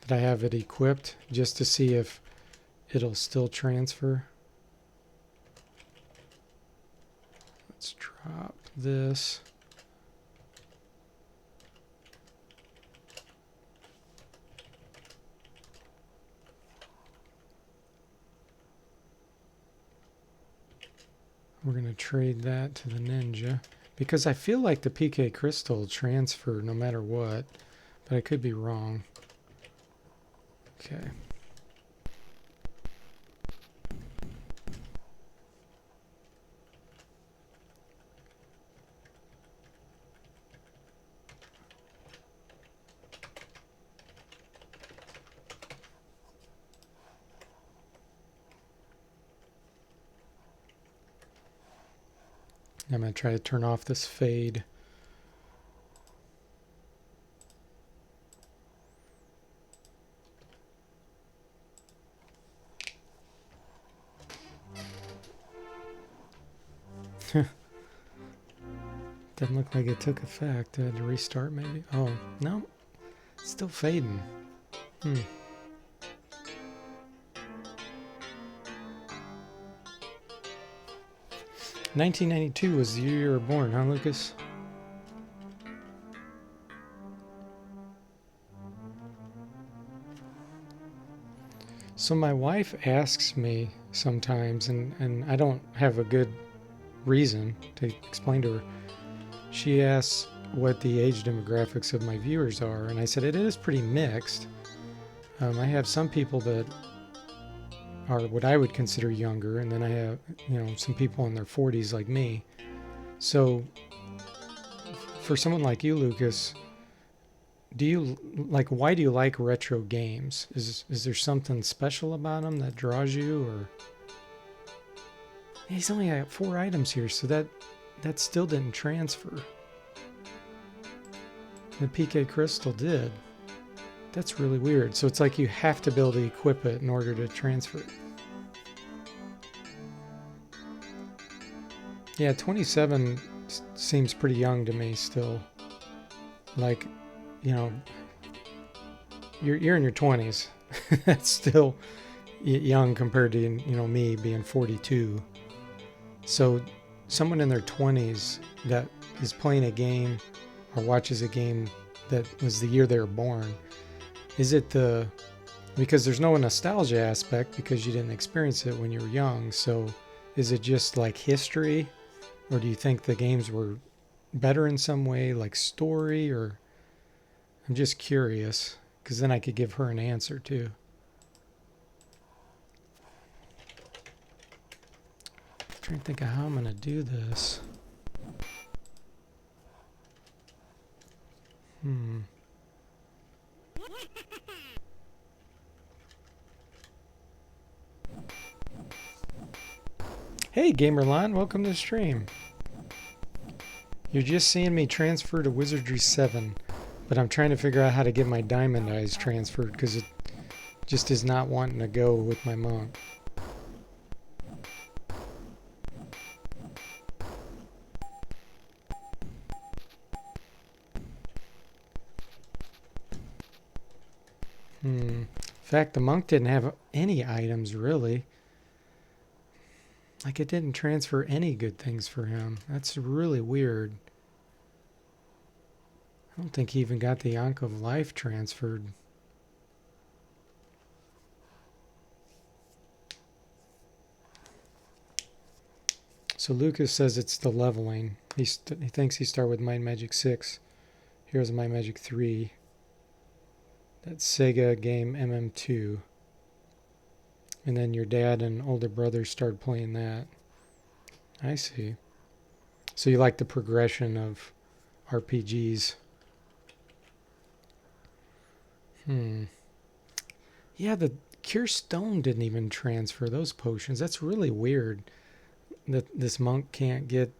I have it equipped, just to see if it'll still transfer. Let's drop this. We're going to trade that to the ninja because I feel like the PK crystal will transfer no matter what, but I could be wrong. Okay. I'm going to try to turn off this fade. Doesn't look like it took effect. I had to restart maybe. Oh, no. It's still fading. 1992 was the year you were born, huh, Lucas? So my wife asks me sometimes, and I don't have a good reason to explain to her. She asks what the age demographics of my viewers are, and I said it is pretty mixed. I have some people that are what I would consider younger, and then I have, some people in their 40s like me. So for someone like you, Lucas, why do you like retro games? Is there something special about them that draws you, or he's only got 4 items here, so that still didn't transfer. The PK crystal did. That's really weird. So it's like you have to be able to equip it in order to transfer it. Yeah, 27 seems pretty young to me still. Like, you're in your 20s. That's still young compared to, me being 42. So someone in their 20s that is playing a game or watches a game that was the year they were born, is it because there's no nostalgia aspect because you didn't experience it when you were young, so is it just like history, or do you think the games were better in some way, like story, or I'm just curious because then I could give her an answer too. I'm trying to think of how I'm going to do this. Hey Gamerlon, welcome to the stream. You're just seeing me transfer to Wizardry 7, but I'm trying to figure out how to get my diamond eyes transferred because it just is not wanting to go with my monk. In fact, the monk didn't have any items really. Like, it didn't transfer any good things for him. That's really weird. I don't think he even got the Ankh of Life transferred. So Lucas says it's the leveling. He thinks he started with Might and Magic 6. Here's Might and Magic 3. That's Sega game MM2. And then your dad and older brother started playing that. I see. So you like the progression of RPGs. Yeah, Cure Stone didn't even transfer those potions. That's really weird that this monk can't get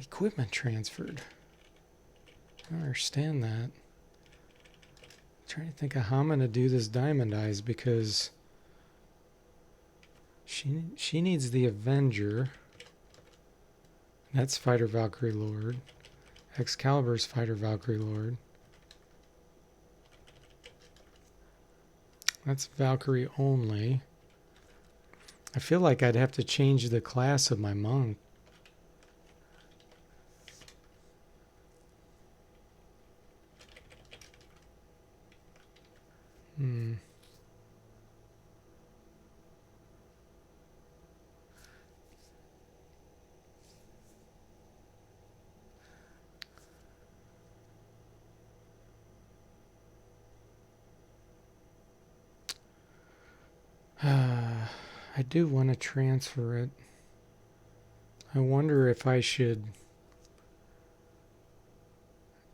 equipment transferred. I don't understand that. I'm trying to think of how I'm going to do this Diamond Eyes because she needs the Avenger. That's Fighter Valkyrie Lord. Excalibur's Fighter Valkyrie Lord. That's Valkyrie only. I feel like I'd have to change the class of my monk. I do want to transfer it. I wonder if I should...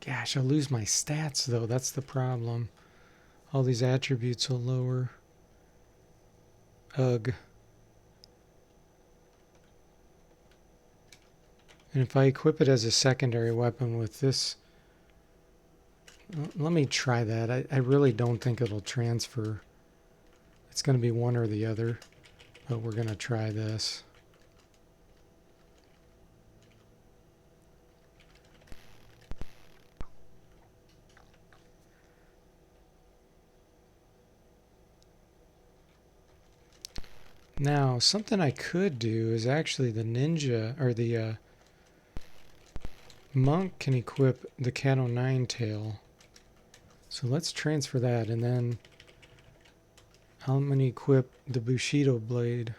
Gosh, I'll lose my stats though. That's the problem. All these attributes will lower. Ugh. And if I equip it as a secondary weapon with this... Let me try that. I really don't think it'll transfer. It's going to be one or the other. But we're going to try this. Now, something I could do is actually the ninja, or the monk can equip the Cat O' Nine Tail. So let's transfer that, and then I'm going to equip the Bushido Blade.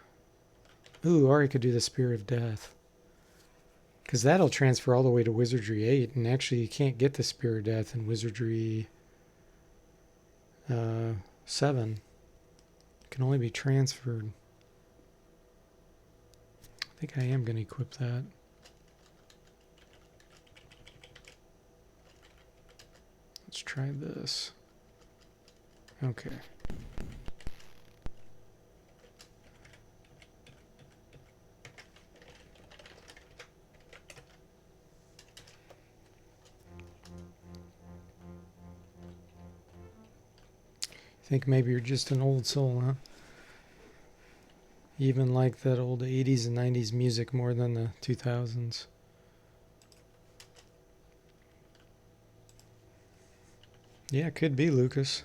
Ooh, or I could do the Spear of Death. Because that'll transfer all the way to Wizardry 8, and actually you can't get the Spear of Death in Wizardry 7. It can only be transferred. I think I am going to equip that. Let's try this. Okay. Think maybe you're just an old soul, huh? You even like that old 80s and 90s music more than the 2000s. Yeah, it could be, Lucas.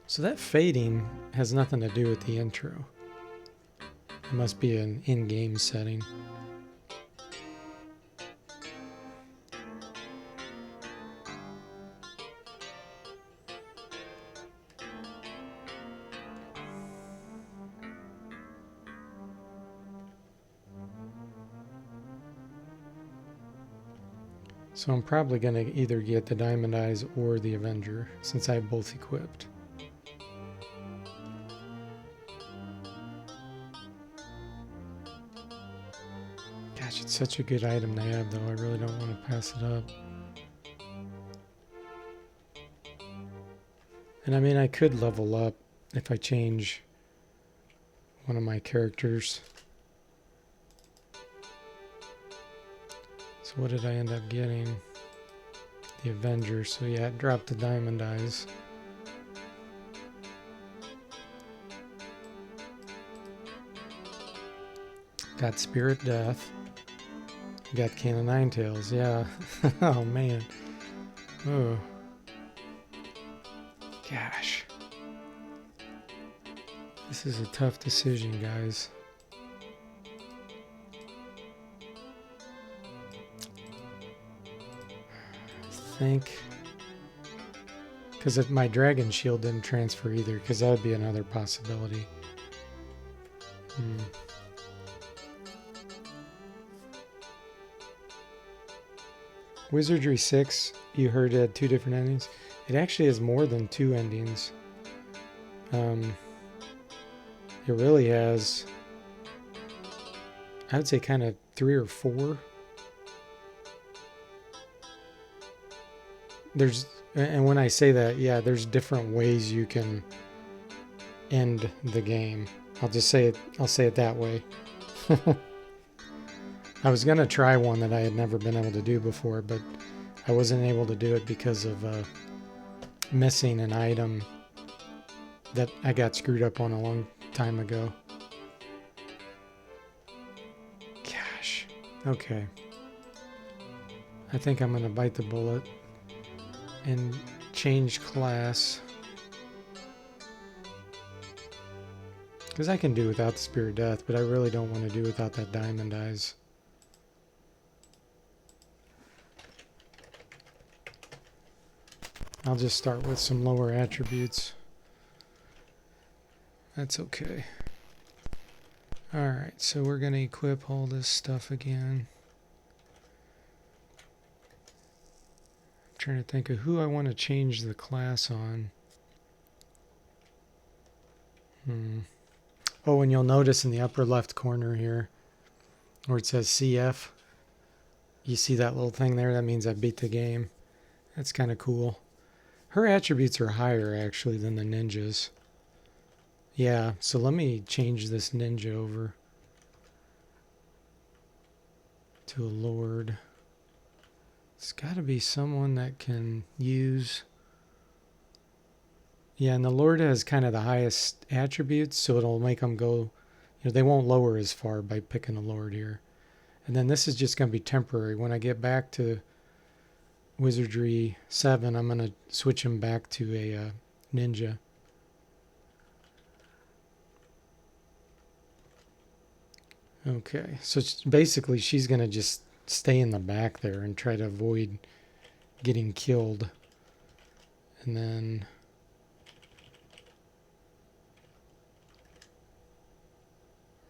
So that fading has nothing to do with the intro. It must be an in-game setting. So I'm probably going to either get the Diamond Eyes or the Avenger, since I have both equipped. Gosh, it's such a good item to have, though. I really don't want to pass it up. And I mean, I could level up if I change one of my characters. So what did I end up getting? The Avenger. So yeah, it dropped the Diamond Eyes. Got Spirit Death. Got Cat O' Nine Tails. Yeah. Oh man. Oh. Gosh. This is a tough decision, guys. I think because if my Dragon Shield didn't transfer either, because that would be another possibility. Wizardry 6, you heard it had 2 different endings. It actually has more than 2 endings. It really has, I would say, kind of 3 or 4. There's And when I say that, yeah, there's different ways you can end the game. I'll say it that way. I was gonna try one that I had never been able to do before, but I wasn't able to do it because of missing an item that I got screwed up on a long time ago. Gosh. Okay. I think I'm gonna bite the bullet and change class. Because I can do without the Spear of Death, but I really don't want to do without that Diamond Eyes. I'll just start with some lower attributes. That's okay. Alright, so we're going to equip all this stuff again. I'm trying to think of who I want to change the class on. Oh, and you'll notice in the upper left corner here, where it says CF, you see that little thing there? That means I beat the game. That's kind of cool. Her attributes are higher, actually, than the ninjas. Yeah, so let me change this ninja over to a lord. It's got to be someone that can use... Yeah, and the lord has kind of the highest attributes, so it'll make them go... they won't lower as far by picking a lord here. And then this is just going to be temporary. When I get back to Wizardry 7, I'm going to switch him back to a ninja. Okay, so basically she's going to just stay in the back there and try to avoid getting killed. And then...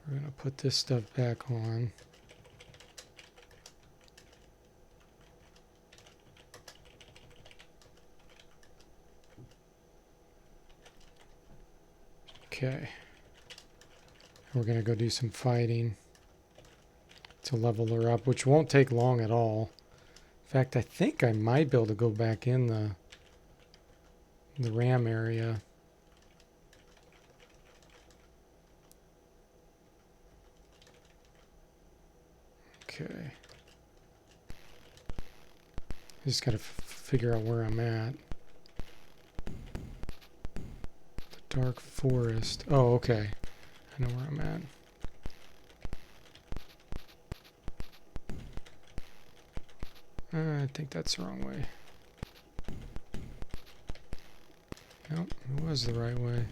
we're going to put this stuff back on. Okay. We're going to go do some fighting to level her up, which won't take long at all. In fact, I think I might be able to go back in the ram area. Okay. Just got to figure out where I'm at. The Dark Forest. Oh, okay. I know where I'm at. I think that's the wrong way. Nope, it was the right way.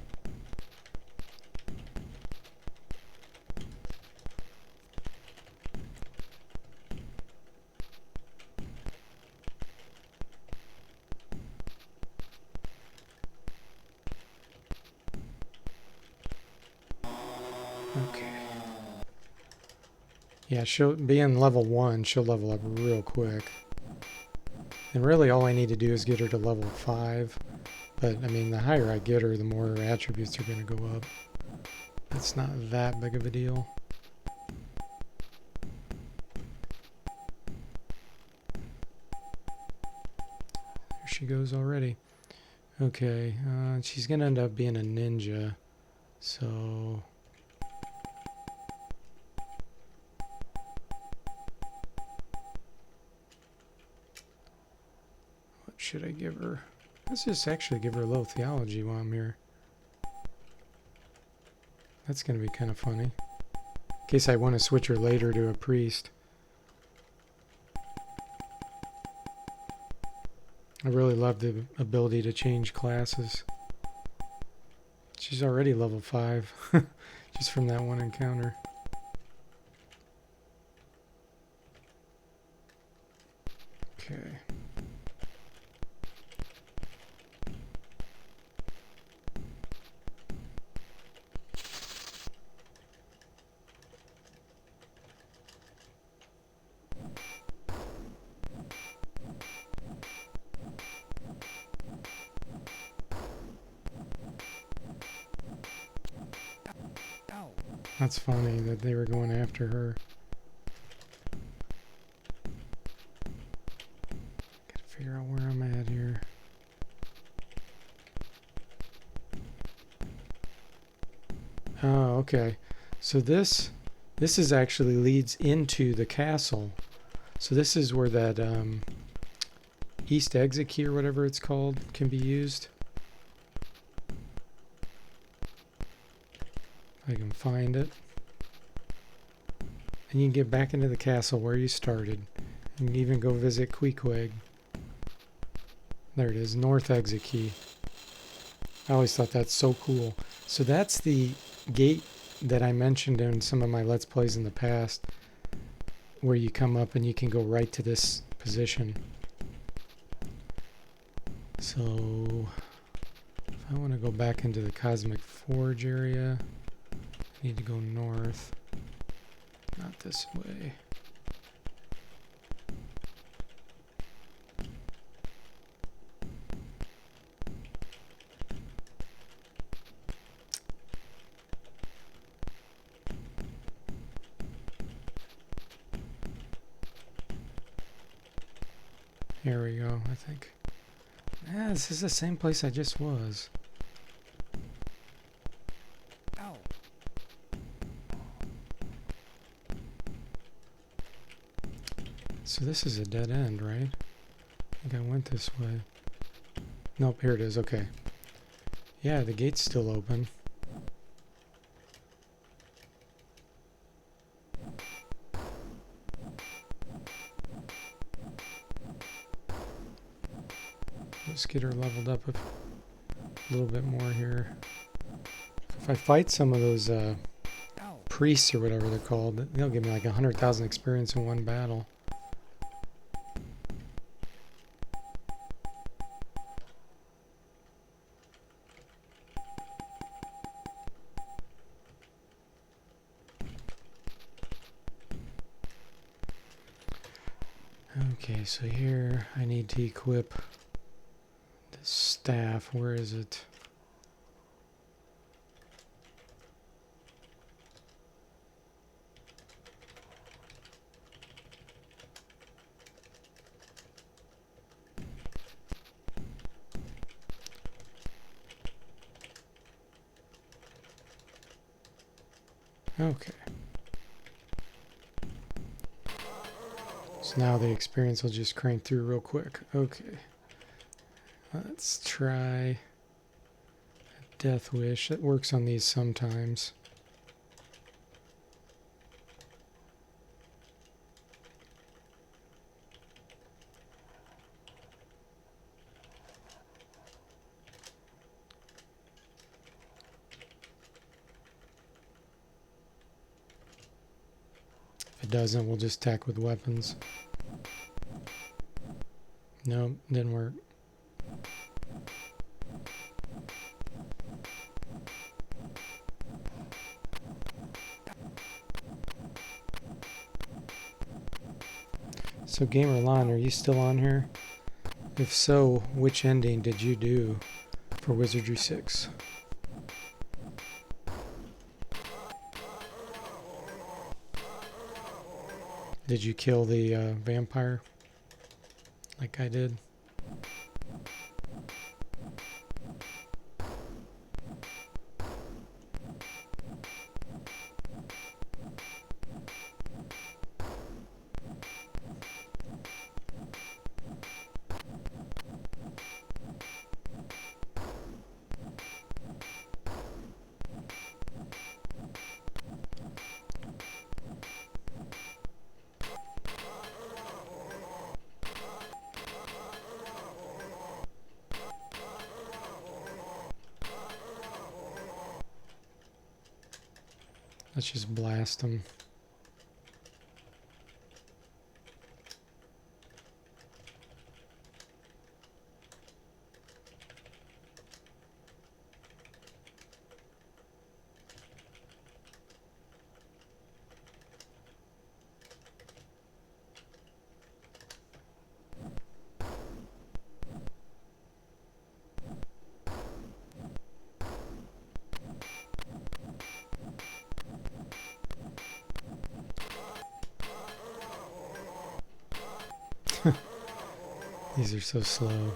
Okay. Yeah, being level 1, she'll level up real quick. And really all I need to do is get her to level 5. But, I mean, the higher I get her, the more her attributes are going to go up. That's not that big of a deal. There she goes already. Okay, she's going to end up being a ninja. So... what should I give her? Let's just actually give her a little theology while I'm here. That's going to be kind of funny. In case I want to switch her later to a priest. I really love the ability to change classes. She's already level 5. Just from that one encounter. Okay. That's funny that they were going after her. Gotta figure out where I'm at here. Oh, okay. So this is actually leads into the castle. So this is where that east exit key or whatever it's called can be used. If I can find it. And you can get back into the castle where you started. You can even go visit Queequeg. There it is, north exit key. I always thought that's so cool. So that's the gate that I mentioned in some of my Let's Plays in the past, where you come up and you can go right to this position. So if I want to go back into the Cosmic Forge area, I need to go north. Not this way. Here we go, I think. Yeah, this is the same place I just was. Ow. So this is a dead end, right? I think I went this way. Nope, here it is, okay. Yeah, the gate's still open. Let's get her leveled up a little bit more here. If I fight some of those Ow. priests or whatever they're called, they'll give me like 100,000 experience in one battle. Okay, so here I need to equip this staff. Where is it? Okay. So now the experience will just crank through real quick. Okay. Let's try Death Wish. It works on these sometimes. If it doesn't, we'll just attack with weapons. Nope, didn't work. So Gamerlon, are you still on here? If so, which ending did you do for Wizardry 6? Did you kill the vampire like I did? Let's just blast them. These are so slow.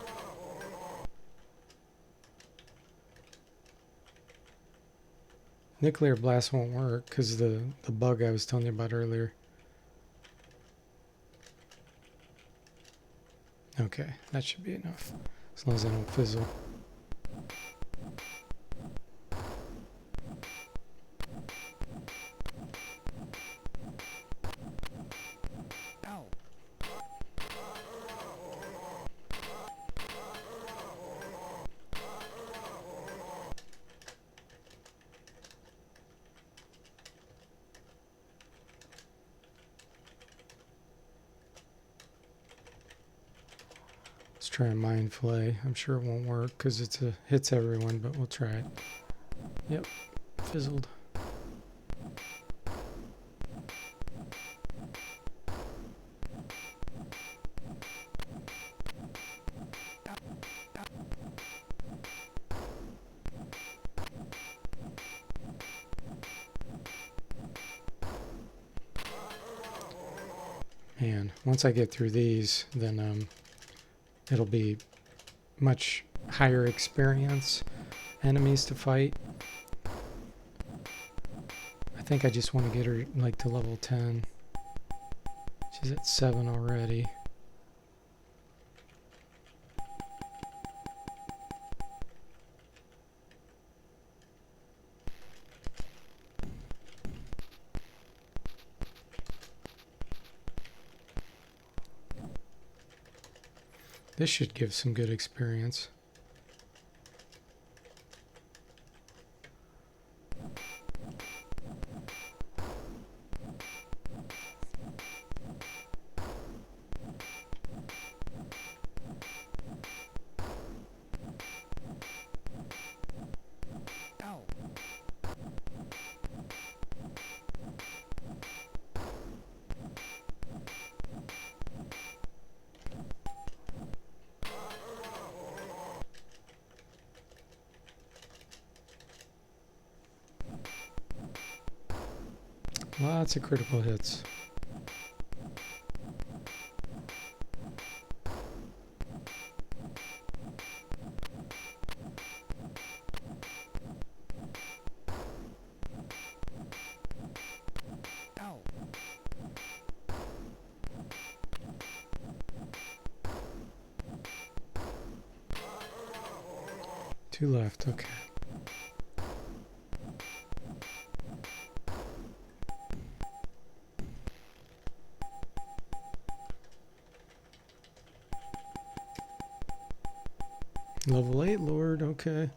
Nuclear blast won't work because the bug I was telling you about earlier. Okay, that should be enough. As long as I don't fizzle. Ow. Let's try a mind flay. I'm sure it won't work because it's hits everyone, but we'll try it. Yep, fizzled. Man, once I get through these, then it'll be much higher experience enemies to fight. I think I just want to get her like to level 10. She's at 7 already. This should give some good experience. Ow. Lots of critical hits. Ow. 2 left, okay. Level 8 Lord, okay.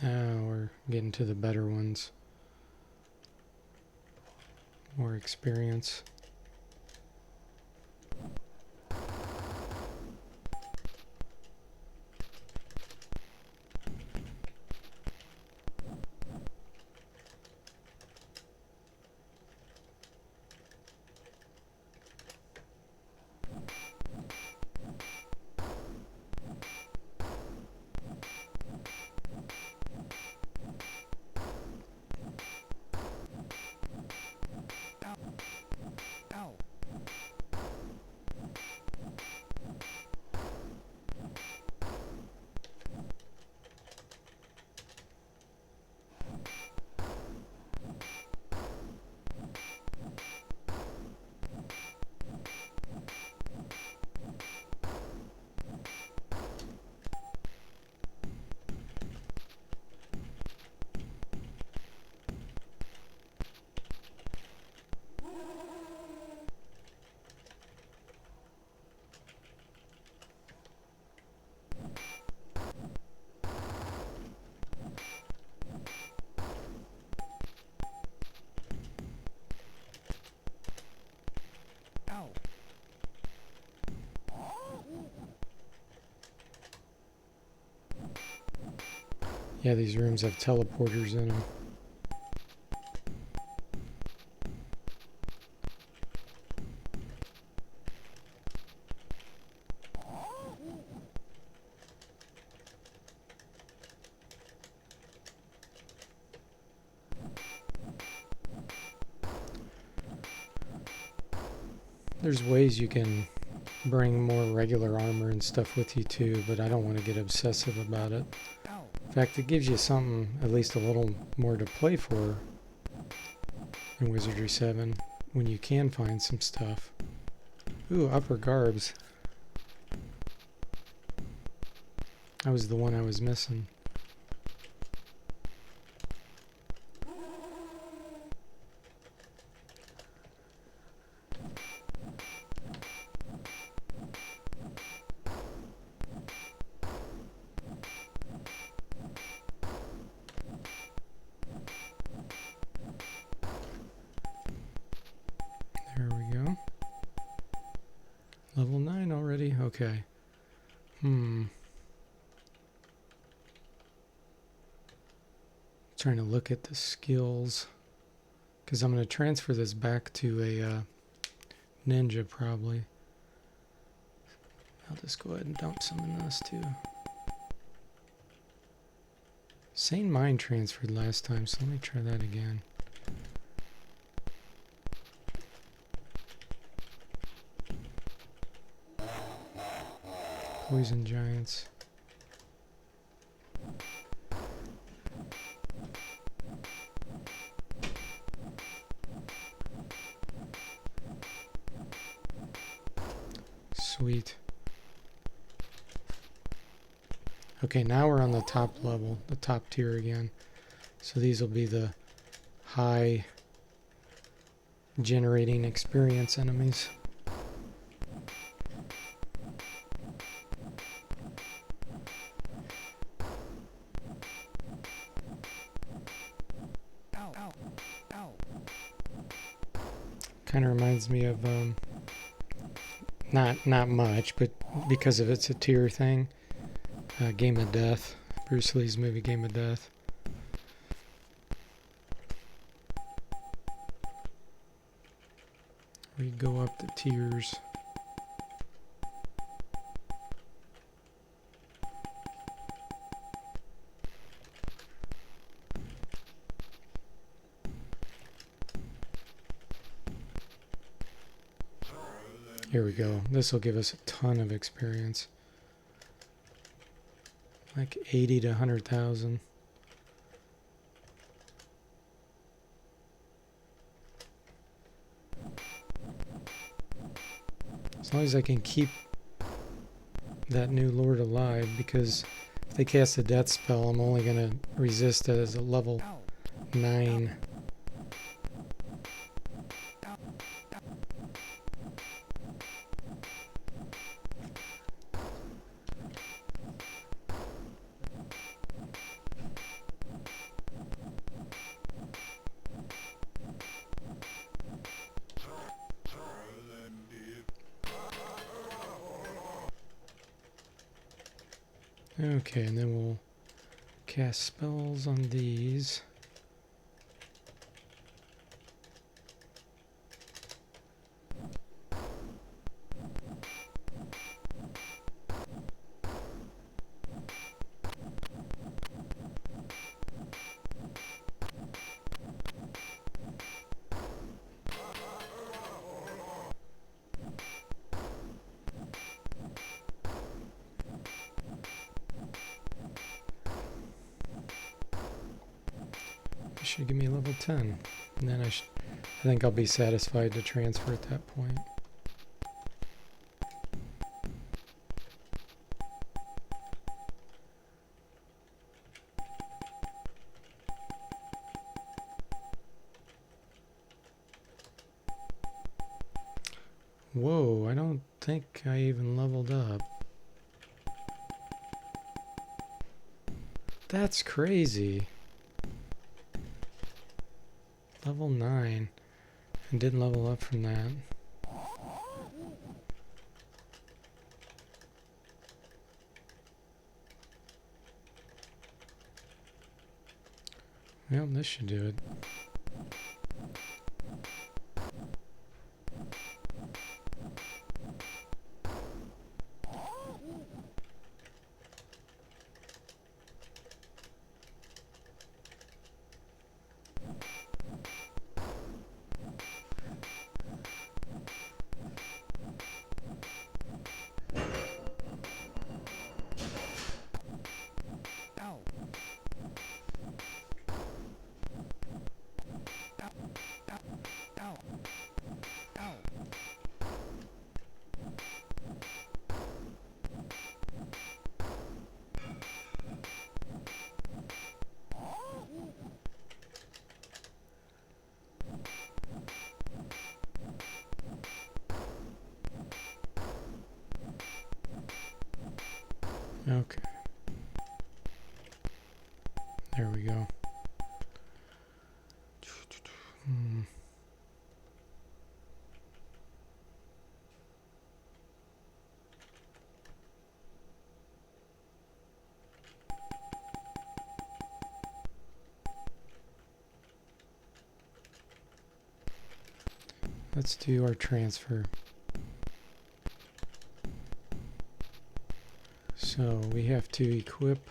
Now we're getting to the better ones. More experience. Ow. Ow. Yeah, these rooms have teleporters in them. There's ways you can bring more regular armor and stuff with you too, but I don't want to get obsessive about it. Ow. In fact, it gives you something, at least a little more to play for in Wizardry 7 when you can find some stuff. Ooh, upper garbs. That was the one I was missing. There we go. Level 9 already? Okay. Trying to look at the skills. Because I'm going to transfer this back to a ninja probably. I'll just go ahead and dump some in this too. Sane Mind transferred last time, so let me try that again. Poison Giants. Sweet. Okay, now we're on the top level, the top tier again. So these will be the high generating experience enemies. Ow. Ow. Ow. Kind of reminds me of not much, but because of it's a tier thing. Game of Death, Bruce Lee's movie Game of Death. We go up the tiers. Here we go. This will give us a ton of experience. Like 80 to 100,000. As long as I can keep that new Lord alive, because if they cast a death spell, I'm only going to resist it as a level 9. Okay, and then we'll cast spells on these. Should give me a level 10, and then I think I'll be satisfied to transfer at that point. Whoa, I don't think I even leveled up. That's crazy. Level 9, and didn't level up from that. Well, this should do it. Okay. There we go. Let's do our transfer. So we have to equip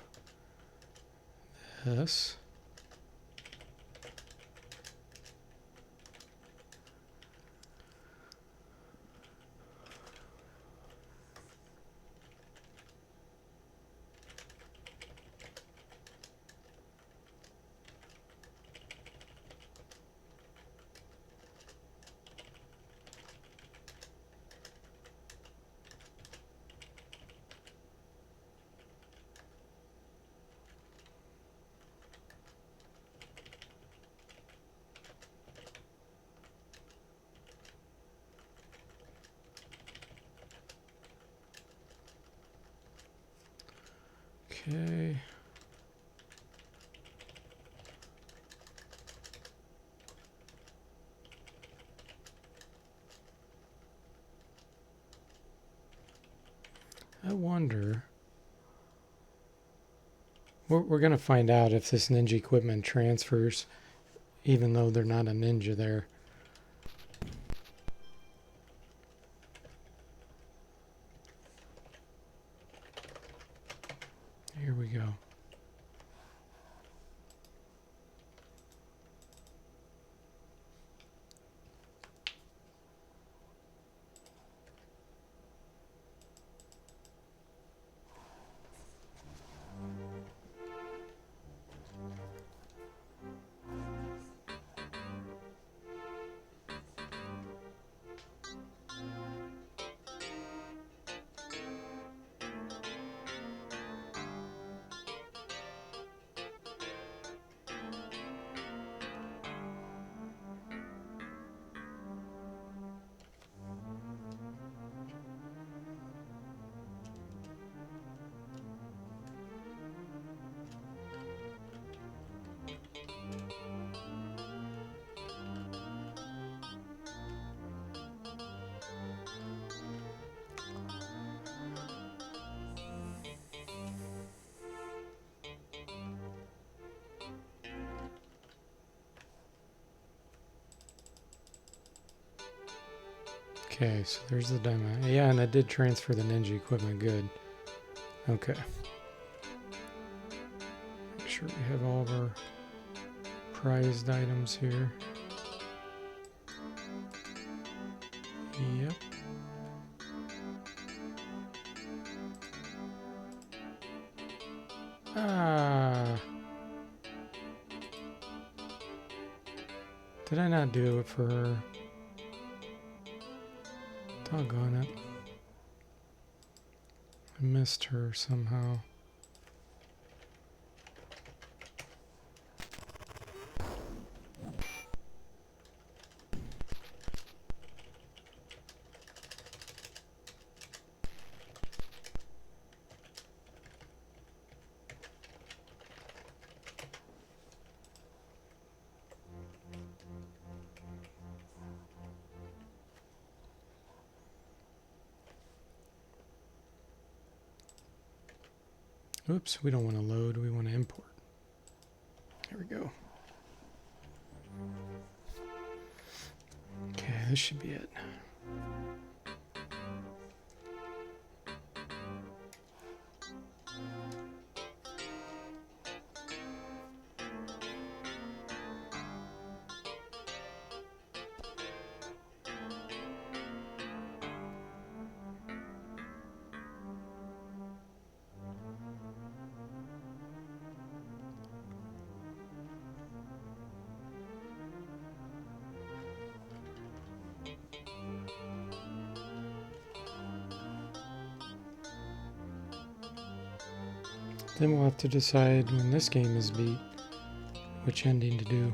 this. Okay. I wonder. We're going to find out if this ninja equipment transfers, even though they're not a ninja there. Here we go. Okay, so there's the demo. Yeah, and I did transfer the ninja equipment. Good. Okay. Make sure we have all of our prized items here. Yep. Ah. Did I not do it for her? Doggone it. I missed her somehow. Oops, we don't want to load, we want to import. There we go. Okay, this should be it. Then we'll have to decide when this game is beat which ending to do.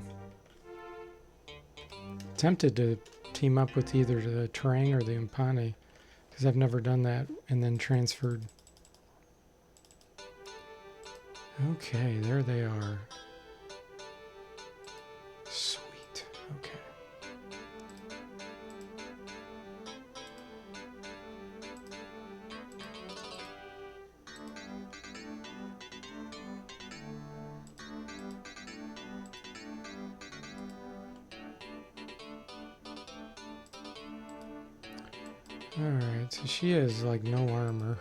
Tempted to team up with either the Terang or the Impane, because I've never done that and then transferred Okay, there they are. Sweet. Okay. Alright, so she has like no armor.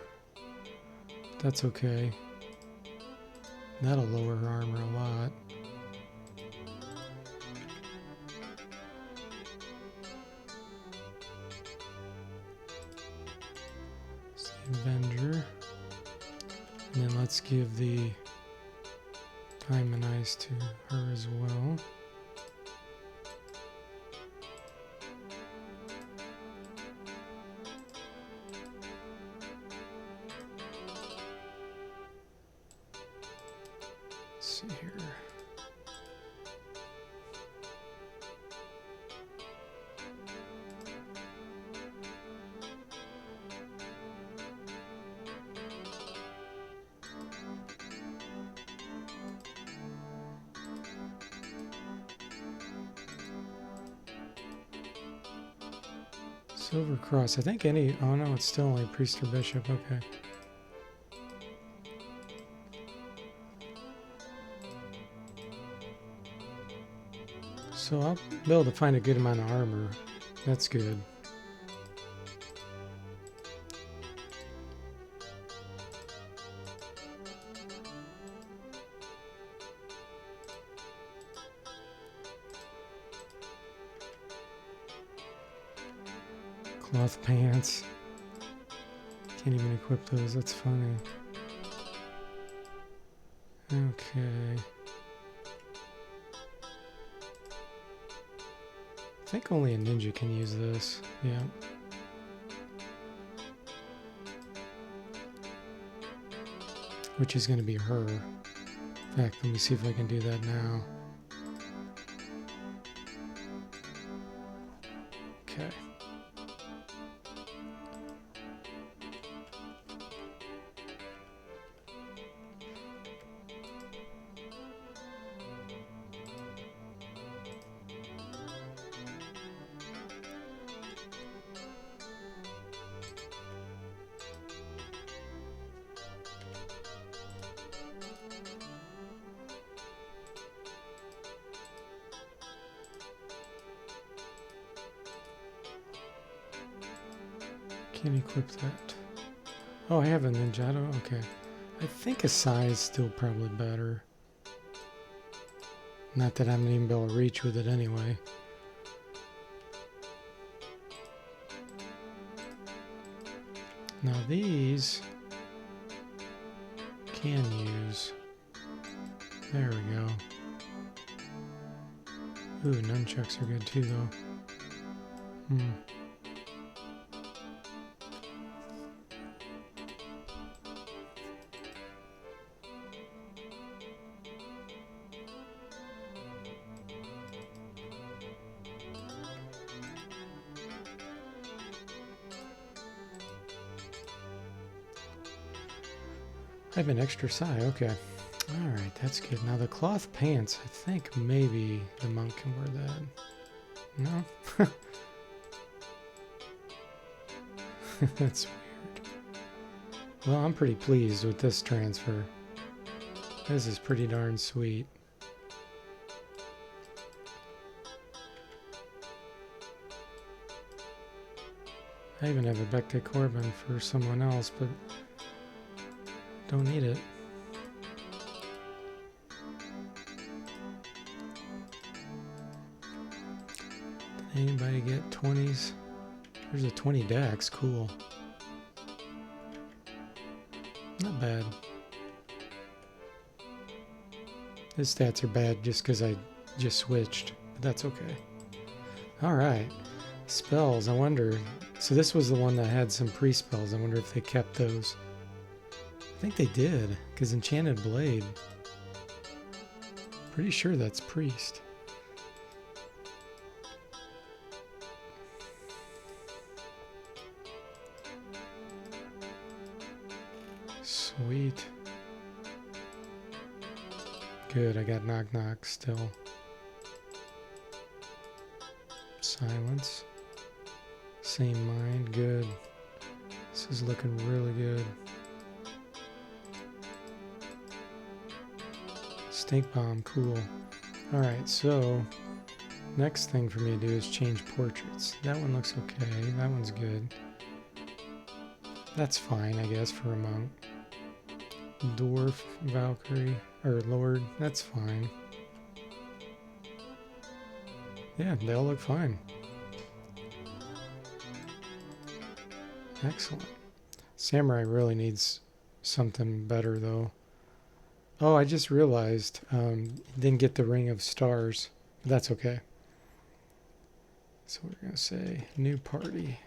That's okay. That'll lower her armor a lot. It's the Avenger. And then let's give the Diamond Eyes to her as well. Let's see here. Silver Cross. I think any... Oh no, it's still only Priest or Bishop. Okay. So I'll be able to find a good amount of armor. That's good. Cloth pants. Can't even equip those. That's funny. Okay. I think only a ninja can use this. Yeah. Which is going to be her. In fact, let me see if I can do that now. Okay. Can't equip that. Oh, I have a ninjato? Okay. I think a Sai is still probably better. Not that I'm even able to reach with it anyway. Now these can use. There we go. Ooh, nunchucks are good too though. I have an extra Sai, okay. Alright, that's good. Now the cloth pants, I think maybe the monk can wear that. No? That's weird. Well, I'm pretty pleased with this transfer. This is pretty darn sweet. I even have a Becta Corbin for someone else, but don't need it. Did anybody get 20s? There's a 20 Dex, cool. Not bad. His stats are bad just because I just switched, but that's okay. Alright, spells, I wonder. So this was the one that had some pre-spells. I wonder if they kept those. I think they did, because Enchanted Blade. Pretty sure that's priest. Sweet. Good, I got knock knock still. Silence. Same mind, good. This is looking really good. Stink bomb, cool. Alright, so next thing for me to do is change portraits. That one looks okay. That one's good. That's fine, I guess, for a monk. Dwarf, Valkyrie, or Lord, that's fine. Yeah, they all look fine. Excellent. Samurai really needs something better, though. Oh, I just realized didn't get the Ring of Stars. But that's okay. So we're going to say new party.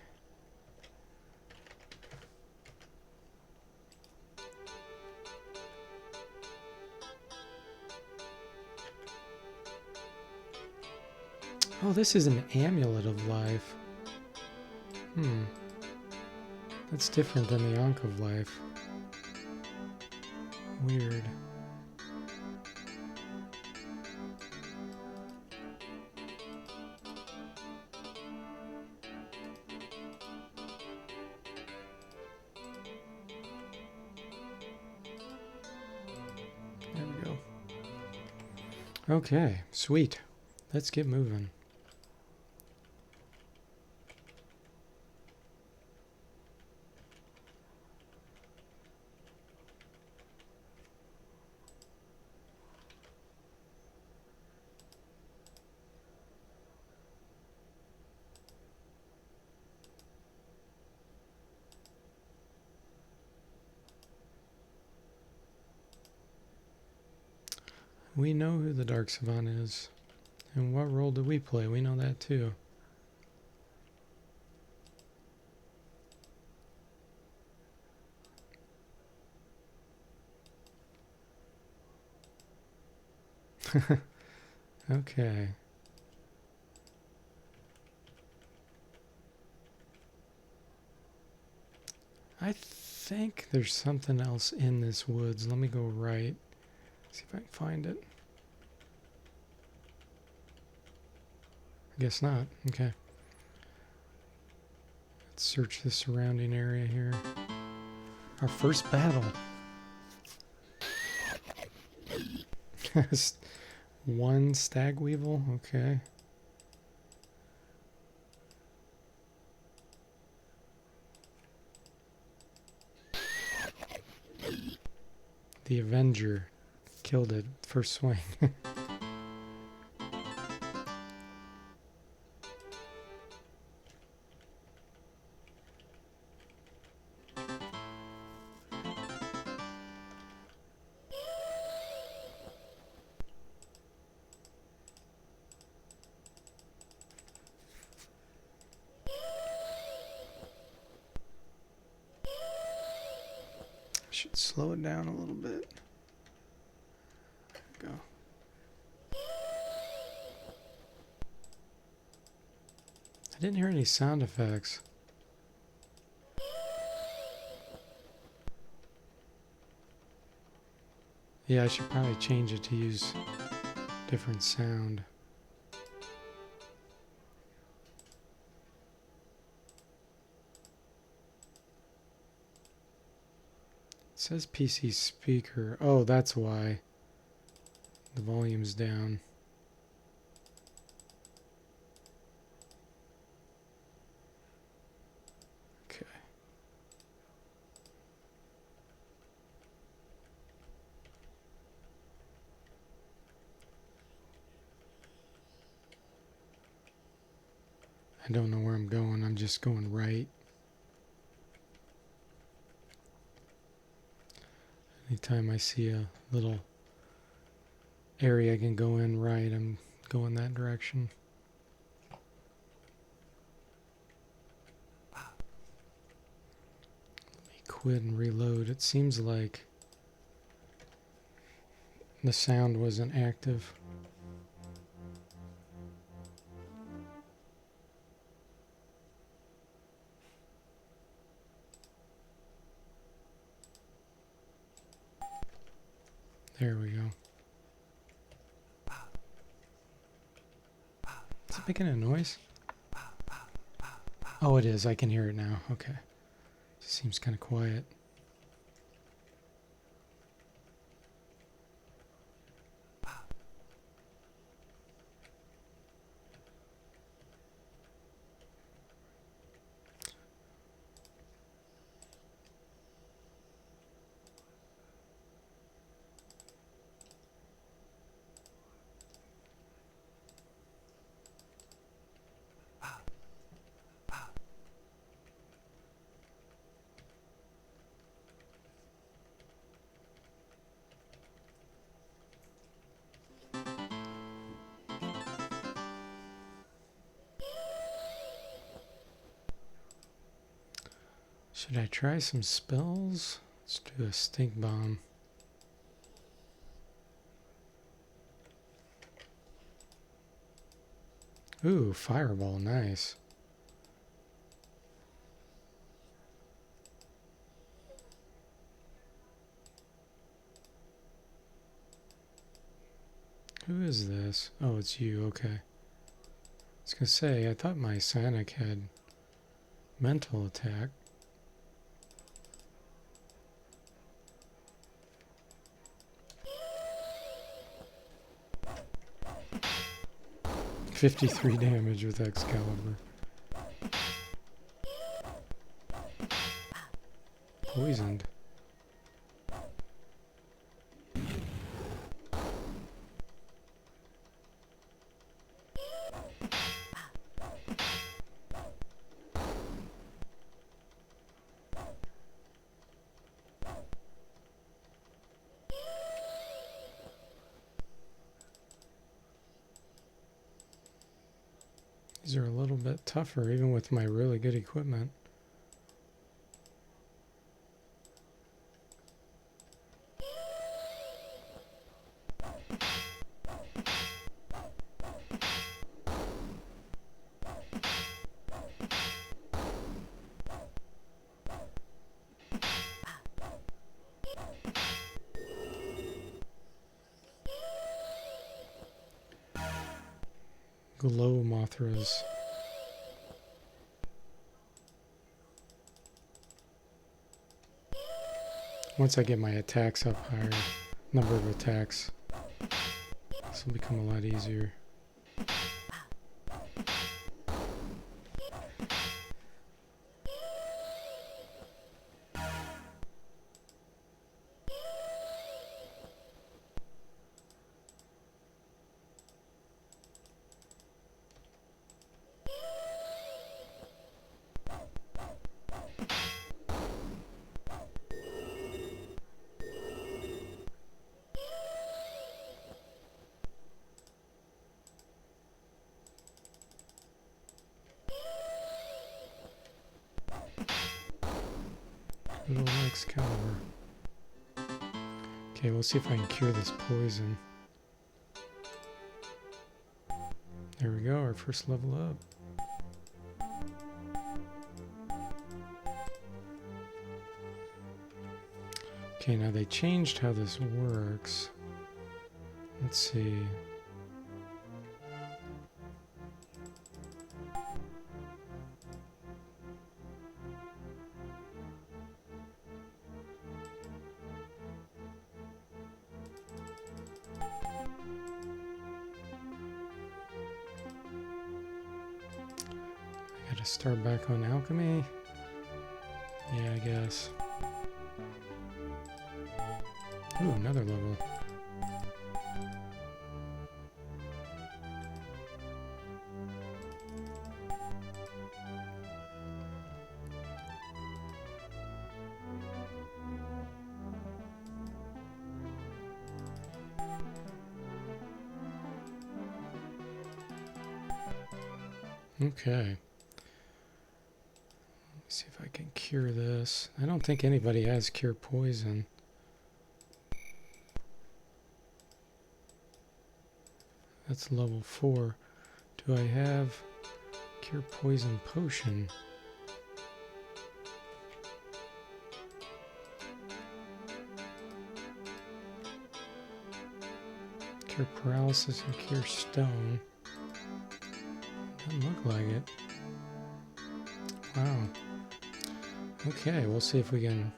Oh, this is an amulet of life. That's different than the Ankh of life. Weird. There we go. Okay, sweet. Let's get moving. We know who the Dark Savant is. And what role did we play? We know that too. Okay. I think there's something else in this woods. Let me go right. See if I can find it. I guess not. Okay. Let's search the surrounding area here. Our first battle. One stag weevil? Okay. The Avenger killed it first swing. Should slow it down a little bit. There we go. I didn't hear any sound effects. Yeah, I should probably change it to use different sound. It says PC speaker. Oh, that's why. The volume's down. Okay. I don't know where I'm going. I'm just going right. Anytime I see a little area I can go in right, I'm going that direction. Let me quit and reload. It seems like the sound wasn't active. There we go. making a noise? Oh, it is. I can hear it now. Okay. Seems kind of quiet. Should I try some spells? Let's do a stink bomb. Ooh, fireball, nice. Who is this? Oh, it's you, okay. I was gonna say, I thought my Sonic had mental attack. $53 damage with Excalibur. Poisoned. These are a little bit tougher, even with my really good equipment. Glow Mothras. Once I get my attacks up higher, number of attacks, this will become a lot easier. Little Excalibur. Okay, we'll see if I can cure this poison. There we go, our first level up. Okay, now they changed how this works. Let's see. Gotta start back on alchemy. Yeah, I guess. Ooh, another level. Okay. See if I can cure this. I don't think anybody has cure poison. That's level 4. Do I have cure poison potion? Cure paralysis and cure stone. Doesn't look like it. Wow. Okay, we'll see if we can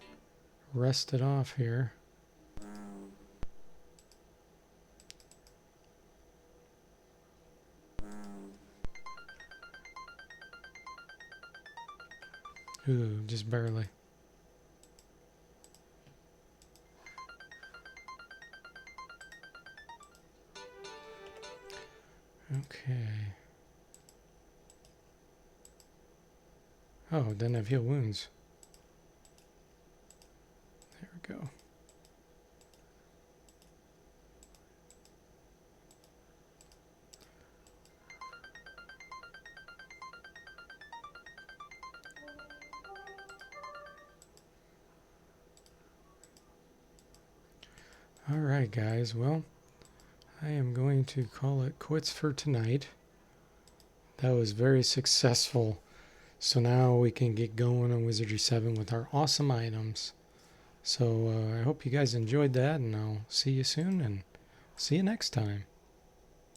rest it off here. Ooh, just barely. Okay. Oh, doesn't have heal wounds. There we go. Alright guys, well, I am going to call it quits for tonight. That was very successful. So now we can get going on Wizardry 7 with our awesome items. So I hope you guys enjoyed that, and I'll see you soon, and see you next time.